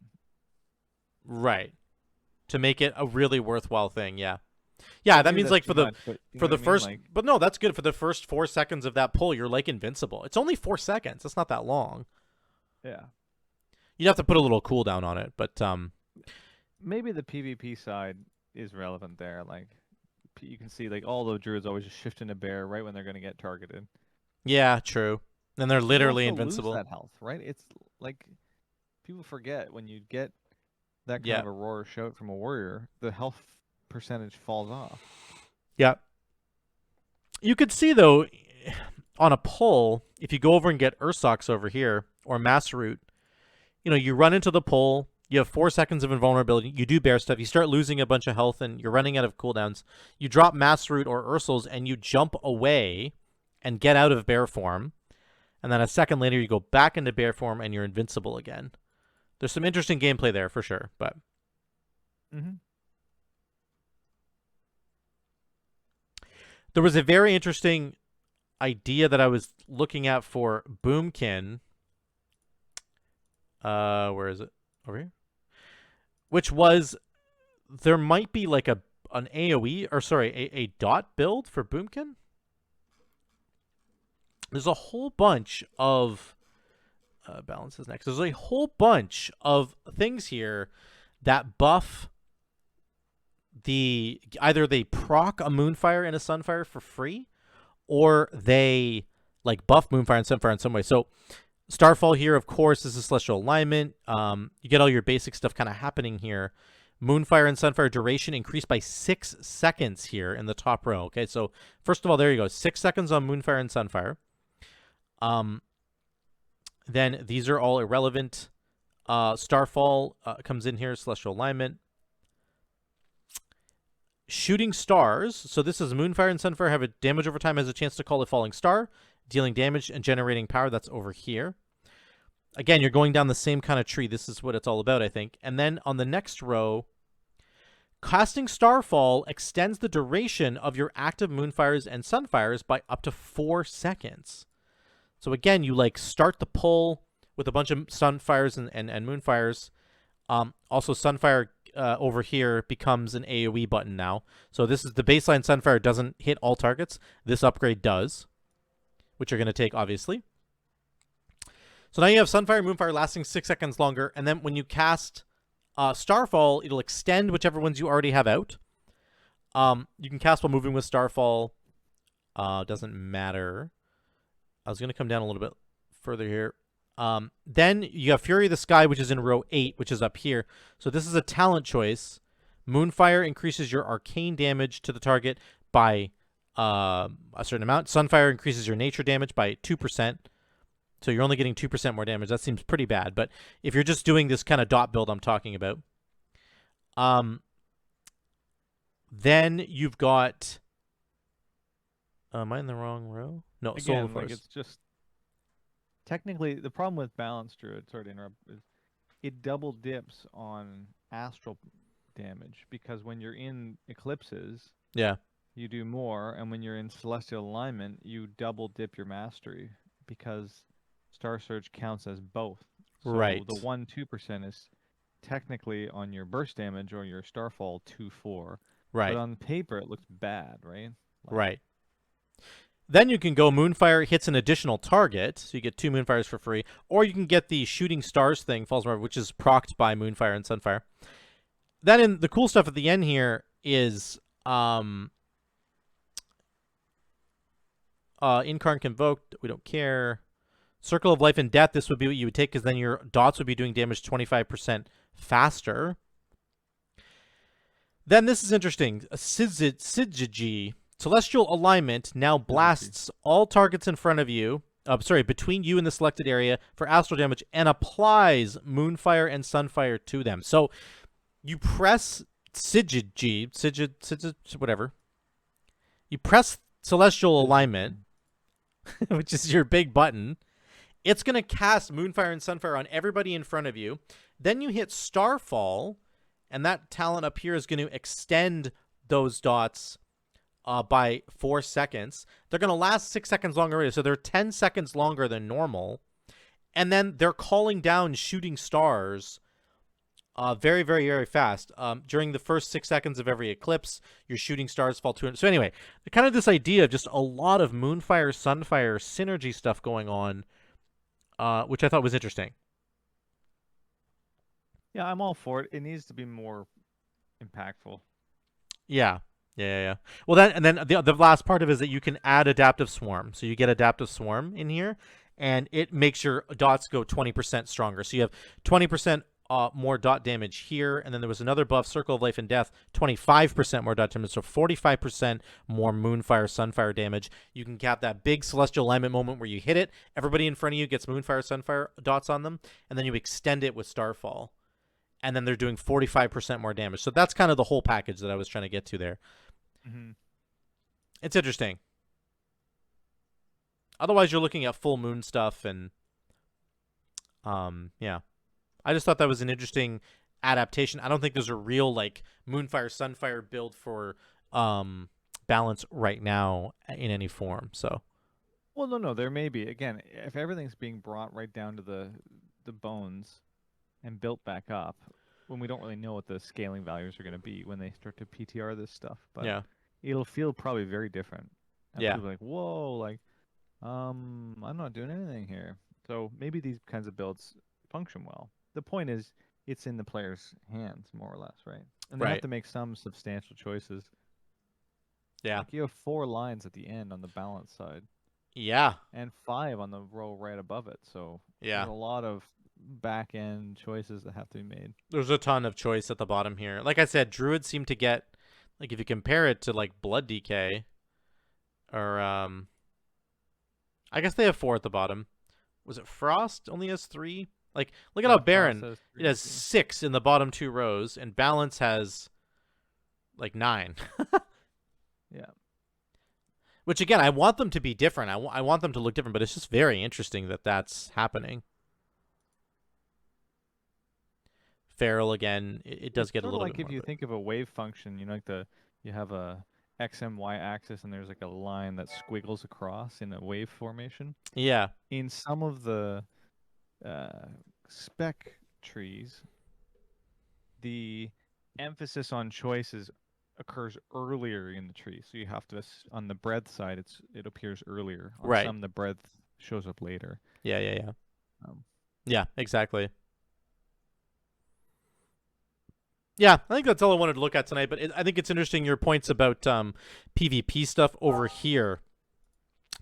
Right. To make it a really worthwhile thing, yeah. Yeah, that Maybe means that's like too for the much, but you for know the what I mean? first Like, but no, that's good. For the first 4 seconds of that pull, you're like invincible. It's only 4 seconds. That's not that long. yeah. You'd have to put a little cooldown on it, but Maybe the PvP side is relevant there. Like, you can see like all the druids always just shift into bear right when they're going to get targeted. yeah, true. And they're You literally also invincible. lose that health, right? It's like people forget when you get that kind Yeah. of a roar shout from a warrior, the health percentage falls off. Yeah. You could see though on a pull, if you go over and get Ursox over here or Mass Root, you know, you run into the pull, you have 4 seconds of invulnerability, you do bear stuff, you start losing a bunch of health and you're running out of cooldowns. You drop Mass Root or Ursals and you jump away and get out of bear form. And then a second later you go back into bear form and you're invincible again. There's some interesting gameplay there for sure, but there was a very interesting idea that I was looking at for Boomkin. Where is it? Over here? Which was, there might be like an AoE, or sorry, a dot build for Boomkin. There's a whole bunch of balance is next. There's a whole bunch of things here that buff the, either they proc a Moonfire and a Sunfire for free, or they like buff Moonfire and Sunfire in some way. So Starfall here, of course, is a Celestial Alignment. You get all your basic stuff kind of happening here. Moonfire and Sunfire duration increased by 6 seconds here in the top row. Okay, so first of all, there you go. 6 seconds on Moonfire and Sunfire. Then these are all irrelevant. Starfall comes in here, Celestial Alignment. Shooting Stars. So this is Moonfire and Sunfire have a damage over time, has a chance to call a falling star, dealing damage and generating power. That's over here. Again, you're going down the same kind of tree. This is what it's all about, I think. And then on the next row, casting Starfall extends the duration of your active Moonfires and Sunfires by up to 4 seconds. So again, you like start the pull with a bunch of Sunfires and Moonfires. Also, Sunfire over here becomes an AoE button now. So this is the baseline Sunfire doesn't hit all targets. This upgrade does, which you're going to take, obviously. So now you have Sunfire and Moonfire lasting 6 seconds longer. And then when you cast Starfall, it'll extend whichever ones you already have out. You can cast while moving with Starfall. Doesn't matter. I was going to come down a little bit further here. Then you have Fury of the Sky, which is in row 8, which is up here. So this is a talent choice. Moonfire increases your arcane damage to the target by a certain amount. Sunfire increases your nature damage by 2%. So you're only getting 2% more damage. That seems pretty bad. But if you're just doing this kind of dot build I'm talking about, then you've got... am I in the wrong row? No, again, Solar Force. like it's just technically the problem with Balance Druid, sorry to interrupt, is it double dips on astral damage, because when you're in eclipses, Yeah. you do more, and when you're in celestial alignment, you double dip your mastery, because Star Surge counts as both. So Right. the 1-2% is technically on your burst damage or your Starfall 2-4. Right. But on paper it looks bad, right? Right. Then you can go Moonfire hits an additional target, so you get 2 Moonfires for free, or you can get the Shooting Stars thing, Falls Marvel, which is procced by Moonfire and Sunfire. Then in the cool stuff at the end here is Incarn Convoked, we don't care. Circle of Life and Death, this would be what you would take, because then your dots would be doing damage 25% faster. Then this is interesting. Syzygy Celestial Alignment now blasts all targets in front of you, between you and the selected area for astral damage and applies Moonfire and Sunfire to them. So you press Sigid, whatever. You press Celestial Alignment, which is your big button. It's going to cast Moonfire and Sunfire on everybody in front of you. Then you hit Starfall, and that talent up here is going to extend those dots by 4 seconds. They're going to last 6 seconds longer, so they're 10 seconds longer than normal. And then they're calling down shooting stars very, very, very fast. During the first 6 seconds of every eclipse, your shooting stars fall 200. So anyway, kind of this idea of just a lot of Moonfire, Sunfire synergy stuff going on, which I thought was interesting. Yeah, I'm all for it. It needs to be more impactful. Yeah. Well, then the last part of it is that you can add Adaptive Swarm. So you get Adaptive Swarm in here, and it makes your dots go 20% stronger. So you have 20% more dot damage here, and then there was another buff, Circle of Life and Death, 25% more dot damage, so 45% more Moonfire, Sunfire damage. You can cap that big Celestial Alignment moment where you hit it, everybody in front of you gets Moonfire, Sunfire dots on them, and then you extend it with Starfall. And then they're doing 45% more damage. So that's kind of the whole package that I was trying to get to there. Mm-hmm. It's interesting. Otherwise, you're looking at full moon stuff, and yeah. I just thought that was an interesting adaptation. I don't think there's a real like Moonfire, Sunfire build for balance right now in any form. So, well, no, there may be. Again, if everything's being brought right down to the bones and built back up, when we don't really know what the scaling values are going to be when they start to PTR this stuff, but yeah, it'll feel probably very different. And yeah, people will be like, whoa, like, I'm not doing anything here. So maybe these kinds of builds function well. The point is, it's in the player's hands, more or less, right? And they have right, to make some substantial choices. yeah, Like you have 4 lines at the end on the balance side, yeah, and 5 on the row right above it. So yeah. there's a lot of back end choices that have to be made. There's a ton of choice at the bottom here. Like I said, Druids seem to get, like if you compare it to like Blood DK, or I guess they have 4 at the bottom. Was it Frost only has 3? Like, look at how Baron, it has 6 in the bottom 2 rows, and Balance has like 9. Yeah. Which again, I want them to be different. I want them to look different, but it's just very interesting that that's happening. Feral again, it does get a little like bit more. If you think of a wave function, you know, like you have a x and y axis, and there's like a line that squiggles across in a wave formation. Yeah. In some of the spec trees, the emphasis on choices occurs earlier in the tree, so you have to on the breadth side, it appears earlier. On right. some, the breadth shows up later. Yeah. Yeah, exactly. Yeah, I think that's all I wanted to look at tonight, but I think it's interesting your points about PvP stuff over here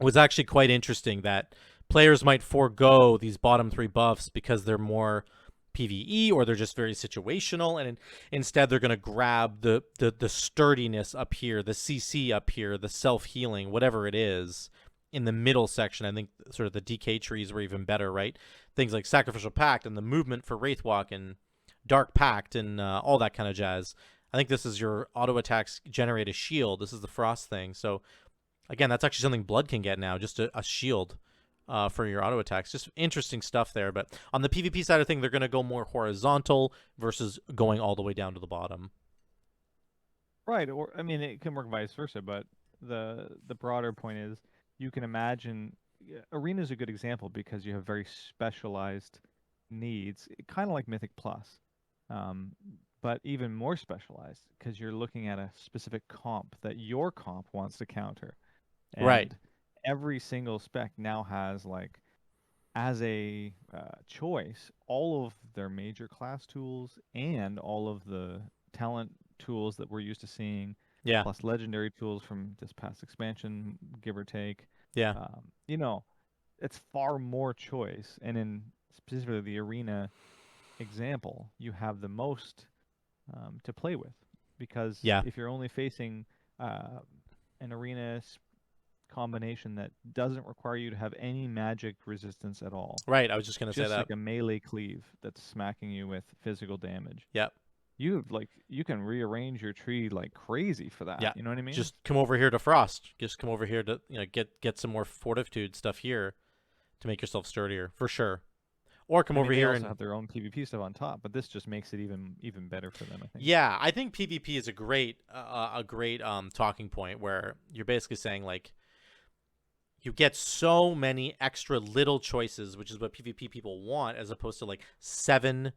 was actually quite interesting, that players might forego these bottom 3 buffs because they're more PvE or they're just very situational, and instead they're going to grab the sturdiness up here, the CC up here, the self-healing, whatever it is, in the middle section. I think sort of the DK trees were even better, right? Things like Sacrificial Pact and the movement for Wraithwalk and Dark Pact and all that kind of jazz. I think this is your auto attacks generate a shield. This is the Frost thing. So again, that's actually something Blood can get now, just a shield for your auto attacks. Just interesting stuff there. But on the PvP side of things, they're going to go more horizontal versus going all the way down to the bottom. Right, or I mean, it can work vice versa, but the broader point is you can imagine Arena is a good example because you have very specialized needs, kind of like Mythic Plus. But even more specialized because you're looking at a specific comp that your comp wants to counter. And right. Every single spec now has, like, as a choice, all of their major class tools and all of the talent tools that we're used to seeing, Yeah. plus legendary tools from this past expansion, give or take. Yeah. You know, it's far more choice. And in specifically the Arena example, you have the most to play with, because Yeah. if you're only facing an arena combination that doesn't require you to have any magic resistance at all. Right. I was just gonna say Just that. like a melee cleave that's smacking you with physical damage. Yep. You can rearrange your tree like crazy for that. Yeah. You know what I mean? Just come over here to Frost. Just come over here to get some more fortitude stuff here to make yourself sturdier for sure. Or come over they here also and have their own PvP stuff on top, but this just makes it even better for them, I think. yeah, I think PvP is a great talking point where you're basically saying like you get so many extra little choices, which is what PvP people want, as opposed to like 7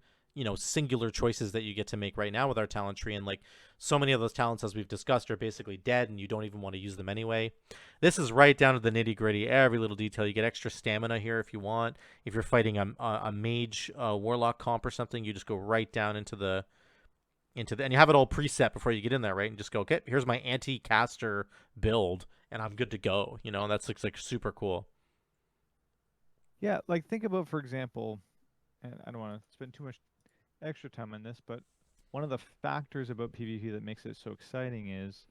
singular choices that you get to make right now with our talent tree. And like so many of those talents, as we've discussed, are basically dead and you don't even want to use them anyway. This is right down to the nitty gritty, every little detail. You get extra stamina here if you want. If you're fighting a mage warlock comp or something, you just go right down into the and you have it all preset before you get in there, right? And just go, okay, here's my anti-caster build and I'm good to go. That's like super cool. Yeah, like think about, for example, and I don't want to spend too much extra time on this, but one of the factors about PvP that makes it so exciting is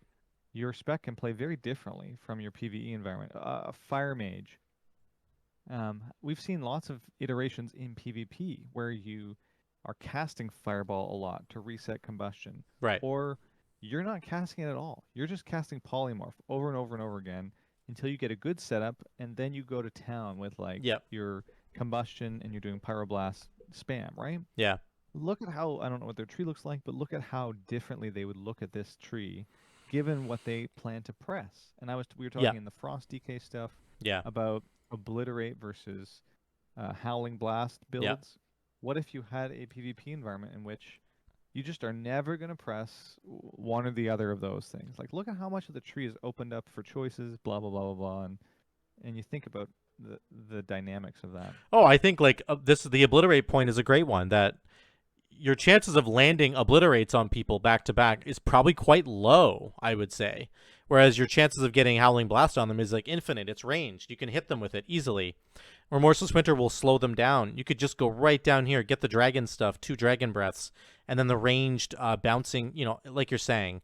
your spec can play very differently from your PvE environment. A fire mage. We've seen lots of iterations in PvP where you are casting fireball a lot to reset combustion. Right. Or you're not casting it at all. You're just casting polymorph over and over and over again until you get a good setup, and then you go to town with like your combustion and you're doing pyroblast spam, right? Yeah. Look at how, I don't know what their tree looks like, but look at how differently they would look at this tree given what they plan to press. And we were talking in the Frost DK stuff about obliterate versus howling blast builds. Yeah. What if you had a PvP environment in which you just are never going to press one or the other of those things? Like, look at how much of the tree is opened up for choices, blah, blah, blah, blah, blah. And you think about the dynamics of that. Oh, I think like the obliterate point is a great one, that your chances of landing obliterates on people back to back is probably quite low, I would say. Whereas your chances of getting Howling Blast on them is like infinite. It's ranged. You can hit them with it easily. Remorseless Winter will slow them down. You could just go right down here, get the dragon stuff, 2 dragon breaths, and then the ranged bouncing, like you're saying.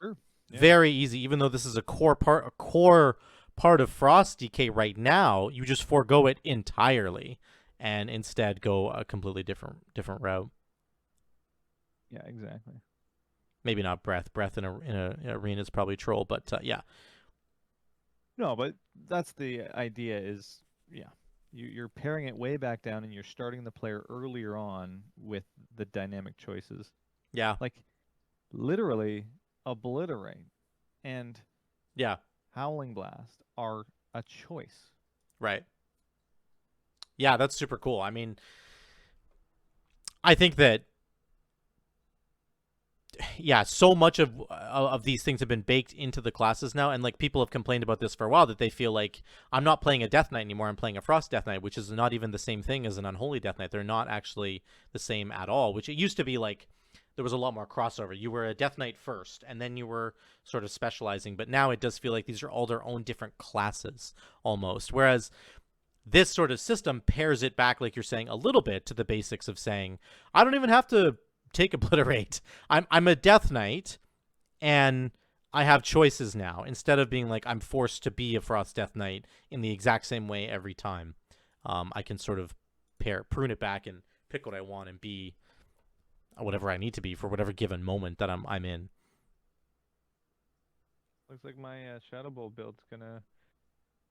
Sure. Yeah. Very easy, even though this is a core part of Frost DK right now, you just forego it entirely and instead go a completely different route. Yeah, exactly. Maybe not breath. Breath in a arena is probably troll, but yeah. No, but that's the idea is, you're paring it way back down and you're starting the player earlier on with the dynamic choices. Yeah. Like, literally, obliterate and howling blast are a choice. Right. Yeah, that's super cool. I mean, I think that so much of these things have been baked into the classes now, and like people have complained about this for a while, that they feel like I'm not playing a Death Knight anymore, I'm playing a Frost Death Knight, which is not even the same thing as an Unholy Death Knight. They're not actually the same at all, which it used to be like there was a lot more crossover. You were a Death Knight first, and then you were sort of specializing, but now it does feel like these are all their own different classes almost, whereas this sort of system pairs it back, like you're saying, a little bit to the basics of saying, I don't even have to take obliterate. I'm a Death Knight, and I have choices now, instead of being like I'm forced to be a Frost Death Knight in the exact same way every time. I can sort of prune it back and pick what I want and be whatever I need to be for whatever given moment that I'm in. Looks like my Shadow Bolt build's gonna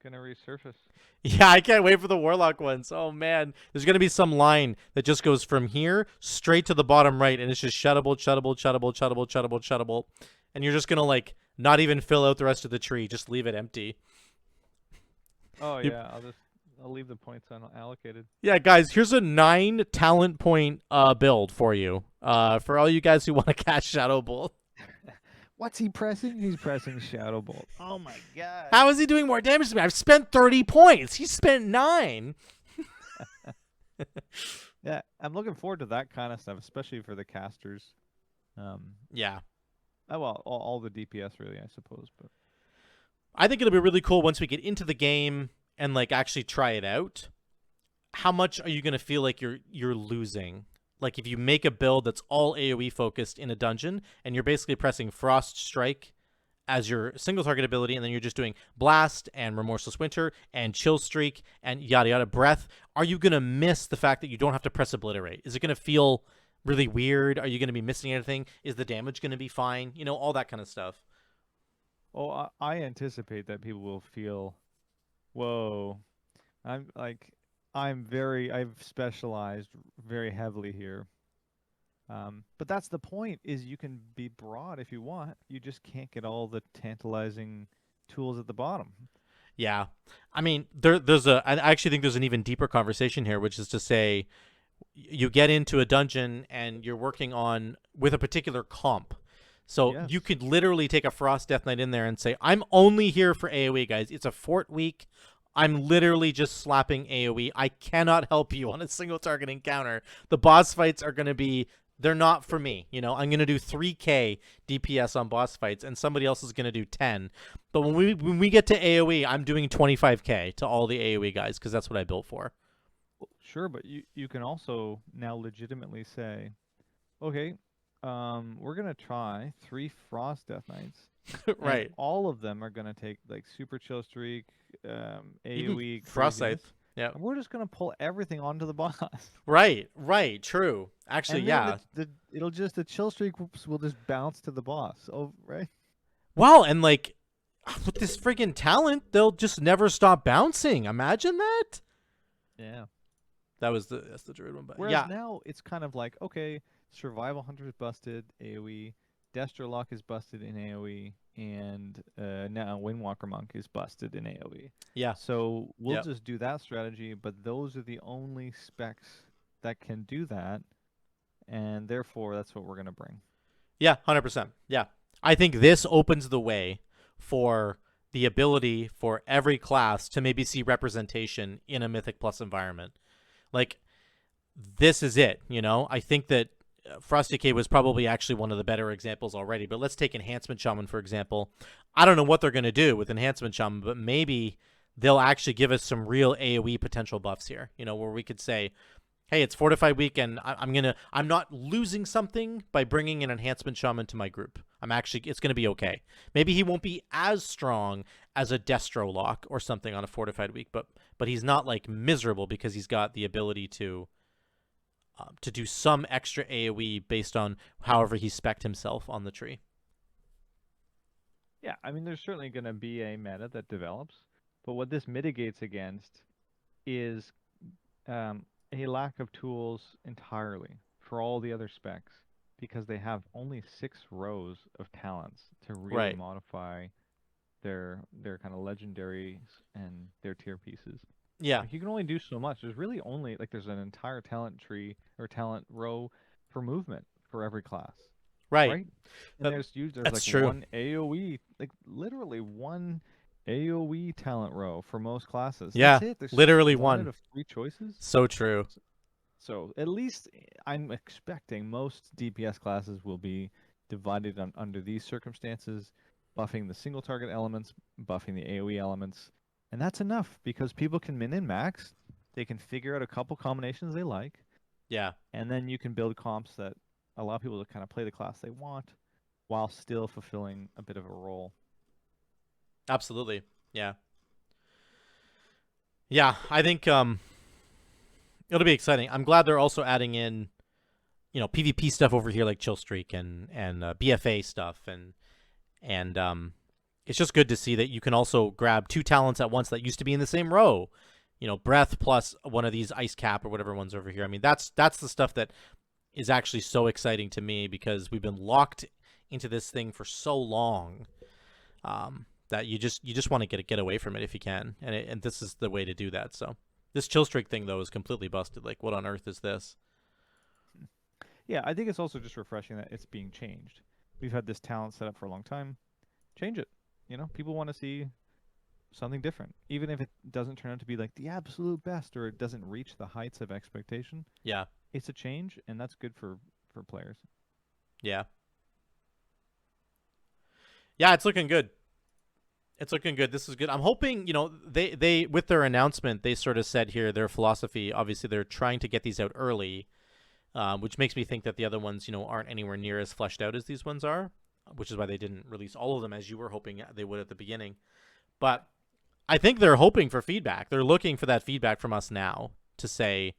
resurface. Yeah, I can't wait for the Warlock ones. Oh man, there's gonna be some line that just goes from here straight to the bottom right, and it's just Shadow Bolt, Shadow Bolt, Shadow Bolt, Shadow Bolt, Shadow Bolt, Shadow Bolt, and you're just gonna like not even fill out the rest of the tree, just leave it empty. Oh yeah, I'll leave the points unallocated. Yeah, guys, here's a 9 talent point build for you. For all you guys who want to cast Shadow Bolt. What's he pressing? He's pressing Shadow Bolt. Oh my god. How is he doing more damage to me? I've spent 30 points. He spent 9. Yeah, I'm looking forward to that kind of stuff, especially for the casters. Yeah. Oh, well, all the DPS really, I suppose, but I think it'll be really cool once we get into the game and like actually try it out. How much are you going to feel like you're losing? Like if you make a build that's all AoE focused in a dungeon and you're basically pressing Frost Strike as your single target ability, and then you're just doing Blast and Remorseless Winter and Chill Streak and yada yada Breath, are you going to miss the fact that you don't have to press Obliterate? Is it going to feel really weird? Are you going to be missing anything? Is the damage going to be fine? You know, all that kind of stuff. Oh, I anticipate that people will feel, whoa, I've specialized very heavily here. But that's the point, is you can be broad if you want. You just can't get all the tantalizing tools at the bottom. Yeah. I mean, I actually think there's an even deeper conversation here, which is to say you get into a dungeon and you're working on with a particular comp. So Yes. you could literally take a Frost Death Knight in there and say, I'm only here for AoE, guys. It's a fort week. I'm literally just slapping AoE. I cannot help you on a single target encounter. The boss fights are going to be, they're not for me. You know, I'm going to do 3k DPS on boss fights, and somebody else is going to do 10. But when we get to AoE, I'm doing 25k to all the AoE guys because that's what I built for. Sure, but you can also now legitimately say, okay, we're gonna try 3 Frost Death Knights. Right. And all of them are gonna take like Super Chill Streak, AoE, Frost craziness, Scythe. Yeah. and we're just gonna pull everything onto the boss. Right. True. Actually, And yeah. then the Chill Streak will just bounce to the boss. Oh, right. Wow, and like with this friggin' talent, they'll just never stop bouncing. Imagine that. Yeah. That's the druid one, but Whereas yeah. now it's kind of like, okay, Survival Hunter is busted, AoE, Destro Lock is busted in AoE, and now Windwalker Monk is busted in AoE. Yeah. So we'll Yep. just do that strategy, but those are the only specs that can do that, and therefore that's what we're gonna bring. Yeah, 100%. Yeah. I think this opens the way for the ability for every class to maybe see representation in a Mythic Plus environment. Like, this is it, you know? I think that Frost DK was probably actually one of the better examples already, but let's take Enhancement Shaman, for example. I don't know what they're going to do with Enhancement Shaman, but maybe they'll actually give us some real AoE potential buffs here, you know, where we could say, hey, it's Fortified Week, and I'm not losing something by bringing an Enhancement Shaman to my group. It's going to be okay. Maybe he won't be as strong as a Destro Lock or something on a Fortified Week, but he's not like miserable because he's got the ability to do some extra AoE based on however he spec'd himself on the tree. Yeah, I mean, there's certainly going to be a meta that develops, but what this mitigates against is a lack of tools entirely for all the other specs, because they have only 6 rows of talents to really Right. modify their kind of legendaries and their tier pieces. Yeah. Like, you can only do so much. There's really only there's an entire talent tree or talent row for movement for every class. Right. And there's that's like true. one AoE, like literally one AoE talent row for most classes. Yeah, That's it. There's literally one one. out of 3 choices. So true. So at least I'm expecting most DPS classes will be divided under these circumstances, buffing the single target elements, buffing the AoE elements, and that's enough because people can min and max. They can figure out a couple combinations they like, Yeah. and then you can build comps that allow people to kind of play the class they want while still fulfilling a bit of a role. Absolutely. Yeah. Yeah, I think it'll be exciting. I'm glad they're also adding in, you know, PvP stuff over here like Chill Streak and BFA stuff and it's just good to see that you can also grab 2 talents at once that used to be in the same row. You know, Breath plus one of these Ice Cap or whatever one's over here. I mean, that's the stuff that is actually so exciting to me because we've been locked into this thing for so long that you just want to get away from it if you can, and this is the way to do that. So this Chill Streak thing though is completely busted. Like, what on earth is this? Yeah, I think it's also just refreshing that it's being changed. We've had this talent set up for a long time. Change it. You know, people want to see something different, even if it doesn't turn out to be like the absolute best or it doesn't reach the heights of expectation. Yeah. It's a change, and that's good for players. Yeah. Yeah, it's looking good. It's looking good. This is good. I'm hoping, you know, they with their announcement, they sort of said here their philosophy. Obviously, they're trying to get these out early, which makes me think that the other ones, you know, aren't anywhere near as fleshed out as these ones are. which is why they didn't release all of them as you were hoping they would at the beginning. But I think they're hoping for feedback. They're looking for that feedback from us now to say,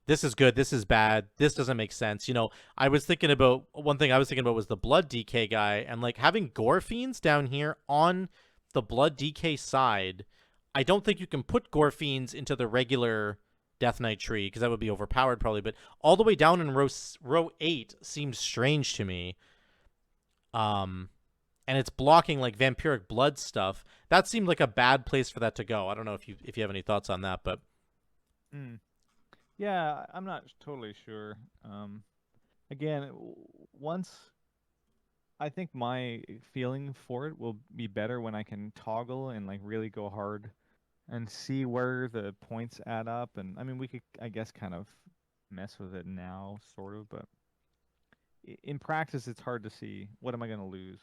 this is good, this is bad, this doesn't make sense. You know, I was thinking about, one thing I was thinking about was the Blood DK guy, and like having Gore Fiends down here on the Blood DK side, I don't think you can put Gore Fiends into the regular Death Knight tree because that would be overpowered probably, but all the way down in row 8 seems strange to me. And it's blocking like vampiric blood stuff. That seemed like a bad place for that to go. I don't know if you have any thoughts on that, but Yeah, I'm not totally sure. Again, once I think my feeling for it will be better when I can toggle and like really go hard and see where the points add up. And I mean, we could, I guess, kind of mess with it now, sort of, but in practice, it's hard to see what am I going to lose.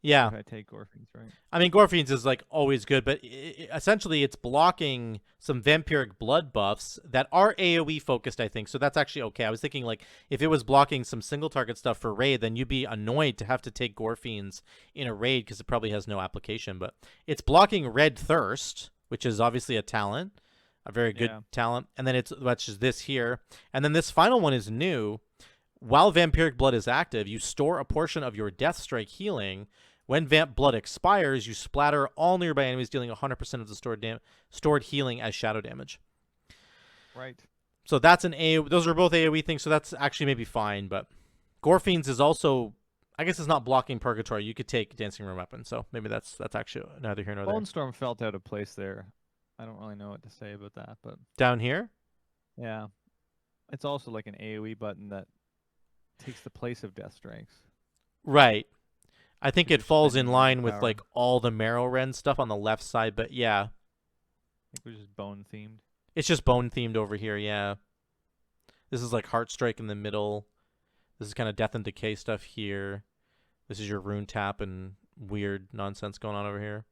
yeah. If I take Gorfins, right? I mean, Gore Fiends is like always good, but essentially it's blocking some vampiric blood buffs that are AoE focused, I think. So that's actually okay. I was thinking like if it was blocking some single target stuff for raid, then you'd be annoyed to have to take Gore Fiends in a raid because it probably has no application. But it's blocking Red Thirst, which is obviously a talent, a very good talent. And then which is this here. And then this final one is new. While Vampiric Blood is active, you store a portion of your Death Strike healing. When Vamp Blood expires, you splatter all nearby enemies, dealing 100% of the stored healing as shadow damage. Right. So that's an AoE. Those are both AoE things, so that's actually maybe fine. But Gore Fiends is also, I guess it's not blocking Purgatory. You could take Dancing Room Weapon, so maybe that's actually neither here nor there. Bone Storm felt out of place there. I don't really know what to say about that, but down here? Yeah. It's also like an AoE button that takes the place of Death Strikes. Right. I think it falls in line with like all the Marrowren stuff on the left side, but yeah. I think we're just bone themed. It's just bone themed over here, yeah. This is like Heartstrike in the middle. This is kind of Death and Decay stuff here. This is your Rune Tap and weird nonsense going on over here.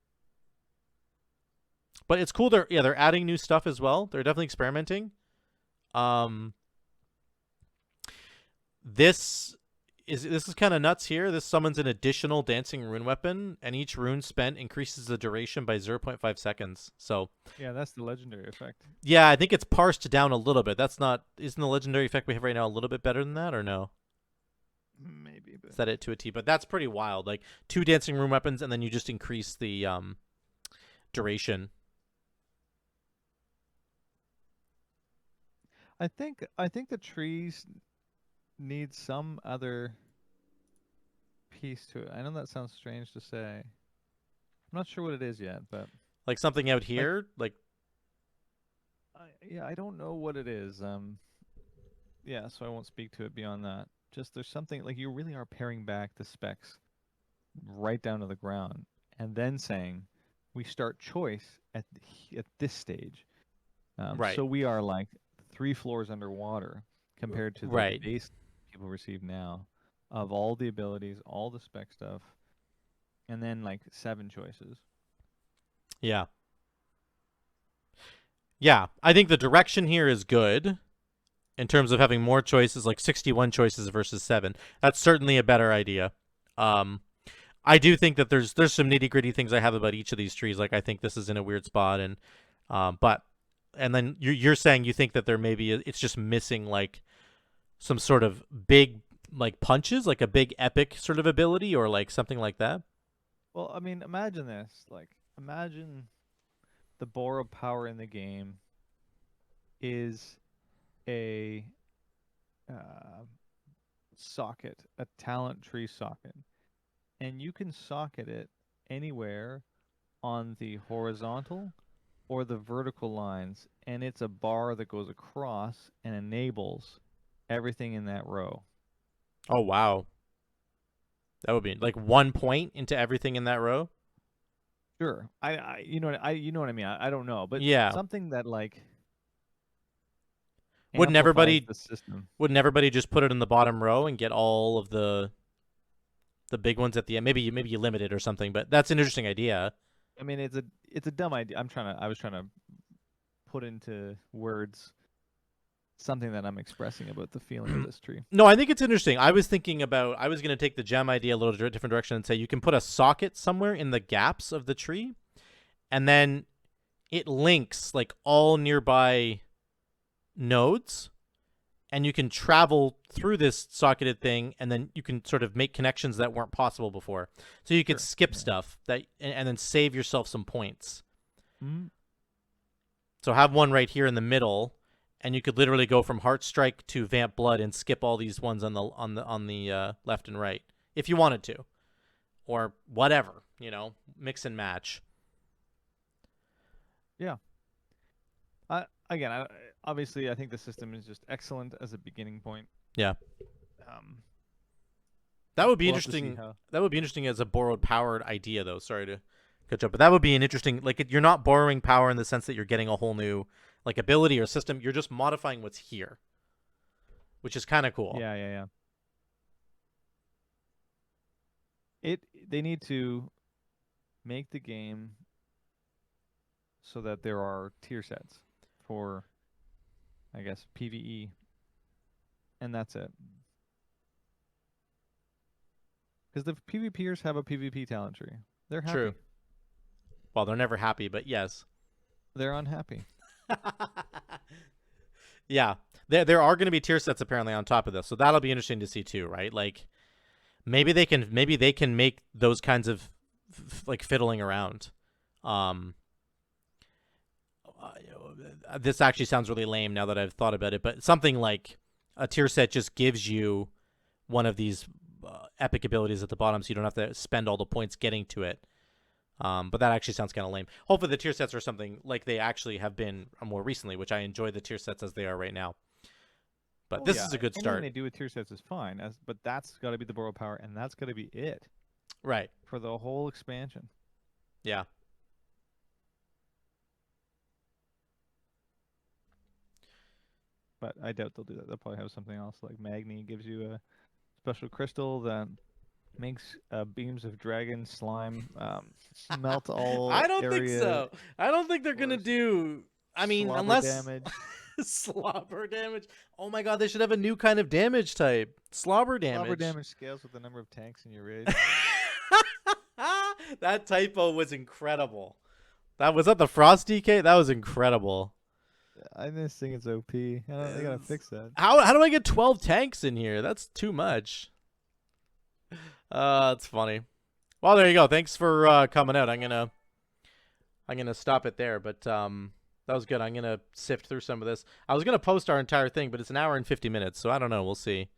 But it's cool. They're adding new stuff as well. They're definitely experimenting. This is kind of nuts here. This summons an additional Dancing Rune Weapon, and each rune spent increases the duration by 0.5 seconds. So yeah, that's the legendary effect. Yeah, I think it's parsed down a little bit. That's not, isn't the legendary effect we have right now a little bit better than that, or no? Maybe. But... set it to a T, but that's pretty wild. Like 2 Dancing Rune Weapons, and then you just increase the duration. I think the trees need some other piece to it. I know that sounds strange to say. I'm not sure what it is yet, but like something out here, like yeah, I don't know what it is. Yeah, so I won't speak to it beyond that. Just there's something like you really are paring back the specs right down to the ground, and then saying we start choice at this stage. Right. So we are like 3 floors underwater compared to the base people receive now of all the abilities, all the spec stuff, and then like 7 choices. Yeah. Yeah, I think the direction here is good in terms of having more choices, like 61 choices versus 7. That's certainly a better idea. I do think that there's some nitty-gritty things I have about each of these trees. Like I think this is in a weird spot, and and then you're saying you think that there maybe it's just missing like some sort of big like punches, like a big epic sort of ability, or like something like that. Well, I mean, imagine this. Like, imagine the borrow power in the game is a socket, a talent tree socket, and you can socket it anywhere on the horizontal or the vertical lines, and it's a bar that goes across and enables everything in that row. Oh wow, that would be like 1 point into everything in that row. Sure, you know what I mean. I don't know, but yeah, something that like wouldn't everybody just put it in the bottom row and get all of the big ones at the end? Maybe you limit it or something, but that's an interesting idea. I mean, it's a dumb idea. I was trying to put into words something that I'm expressing about the feeling of this tree. No, I think it's interesting. I was going to take the gem idea a little different direction and say you can put a socket somewhere in the gaps of the tree, and then it links like all nearby nodes, and you can travel through this socketed thing, and then you can sort of make connections that weren't possible before. So you could skip stuff that and then save yourself some points. Mm-hmm. So have one right here in the middle, and you could literally go from Heartstrike to Vamp Blood and skip all these ones on the left and right if you wanted to, or whatever, mix and match. Yeah. Obviously, I think the system is just excellent as a beginning point. Yeah. That would be we'll interesting. That would be interesting as a borrowed powered idea, though. Sorry to cut you up, but that would be an interesting. Like, you're not borrowing power in the sense that you're getting a whole new like ability or system. You're just modifying what's here, which is kind of cool. Yeah. They need to make the game so that there are tier sets for, I guess, PvE, and that's it. Because the PvPers have a PvP talent tree. They're happy. True. Well, they're never happy, but yes. They're unhappy. Yeah. There are going to be tier sets apparently on top of this, so that'll be interesting to see too, right? Like, maybe they can make those kinds of like fiddling around. This actually sounds really lame now that I've thought about it, but something like a tier set just gives you one of these epic abilities at the bottom, so you don't have to spend all the points getting to it. But that actually sounds kind of lame. Hopefully the tier sets are something like they actually have been more recently, which I enjoy the tier sets as they are right now. But this is a good start. Anything they do with tier sets is fine, but that's got to be the borrow power, and that's got to be it. Right. For the whole expansion. Yeah. But I doubt they'll do that. They'll probably have something else, like Magni gives you a special crystal that makes beams of dragon slime melt all. I don't think so. I don't think they're gonna do. I mean, unless damage. slobber damage. Oh my god, they should have a new kind of damage type. Slobber damage. Slobber damage scales with the number of tanks in your raid. That typo was incredible. Was that the Frost DK? That was incredible. I just think it's OP. They gotta fix that. How do I get 12 tanks in here? That's too much. It's funny. Well, there you go. Thanks for coming out. I'm gonna stop it there, but that was good. I'm gonna sift through some of this. I was gonna post our entire thing, but it's an hour and 50 minutes, so I don't know. We'll see.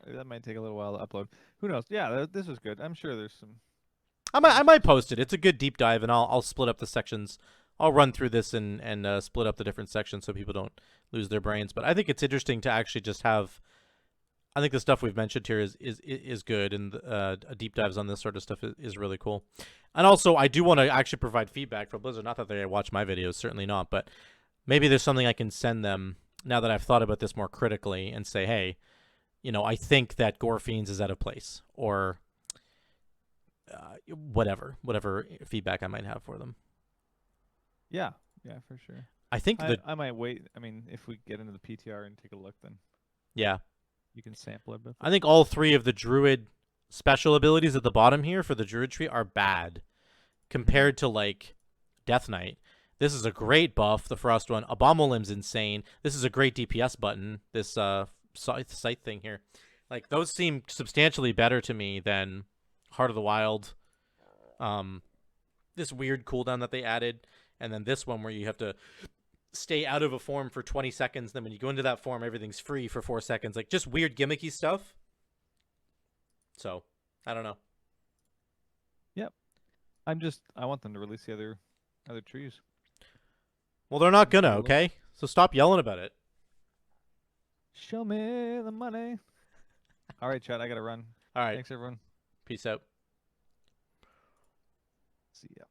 That might take a little while to upload. Who knows? Yeah, this was good. I'm sure there's some. I might post it. It's a good deep dive, and I'll split up the sections. I'll run through this and split up the different sections so people don't lose their brains. But I think it's interesting to actually just have. I think the stuff we've mentioned here is good, and deep dives on this sort of stuff is really cool. And also, I do want to actually provide feedback for Blizzard. Not that they watch my videos, certainly not, but maybe there's something I can send them now that I've thought about this more critically and say, hey, I think that Gore Fiends is out of place, or whatever feedback I might have for them. Yeah, for sure. I think I might wait. I mean, if we get into the PTR and take a look, then yeah, you can sample it. I think all three of the Druid special abilities at the bottom here for the Druid tree are bad compared to like Death Knight. This is a great buff. The Frost one, Abominlim's insane. This is a great DPS button. This scythe thing here, like those seem substantially better to me than Heart of the Wild. This weird cooldown that they added, and then this one where you have to stay out of a form for 20 seconds. Then when you go into that form, everything's free for 4 seconds. Like just weird gimmicky stuff. So I don't know. Yep. I want them to release the other trees. Well, they're not gonna. Okay, so stop yelling about it. Show me the money. All right, chat. I gotta run. All right. Thanks, everyone. Peace out. See ya.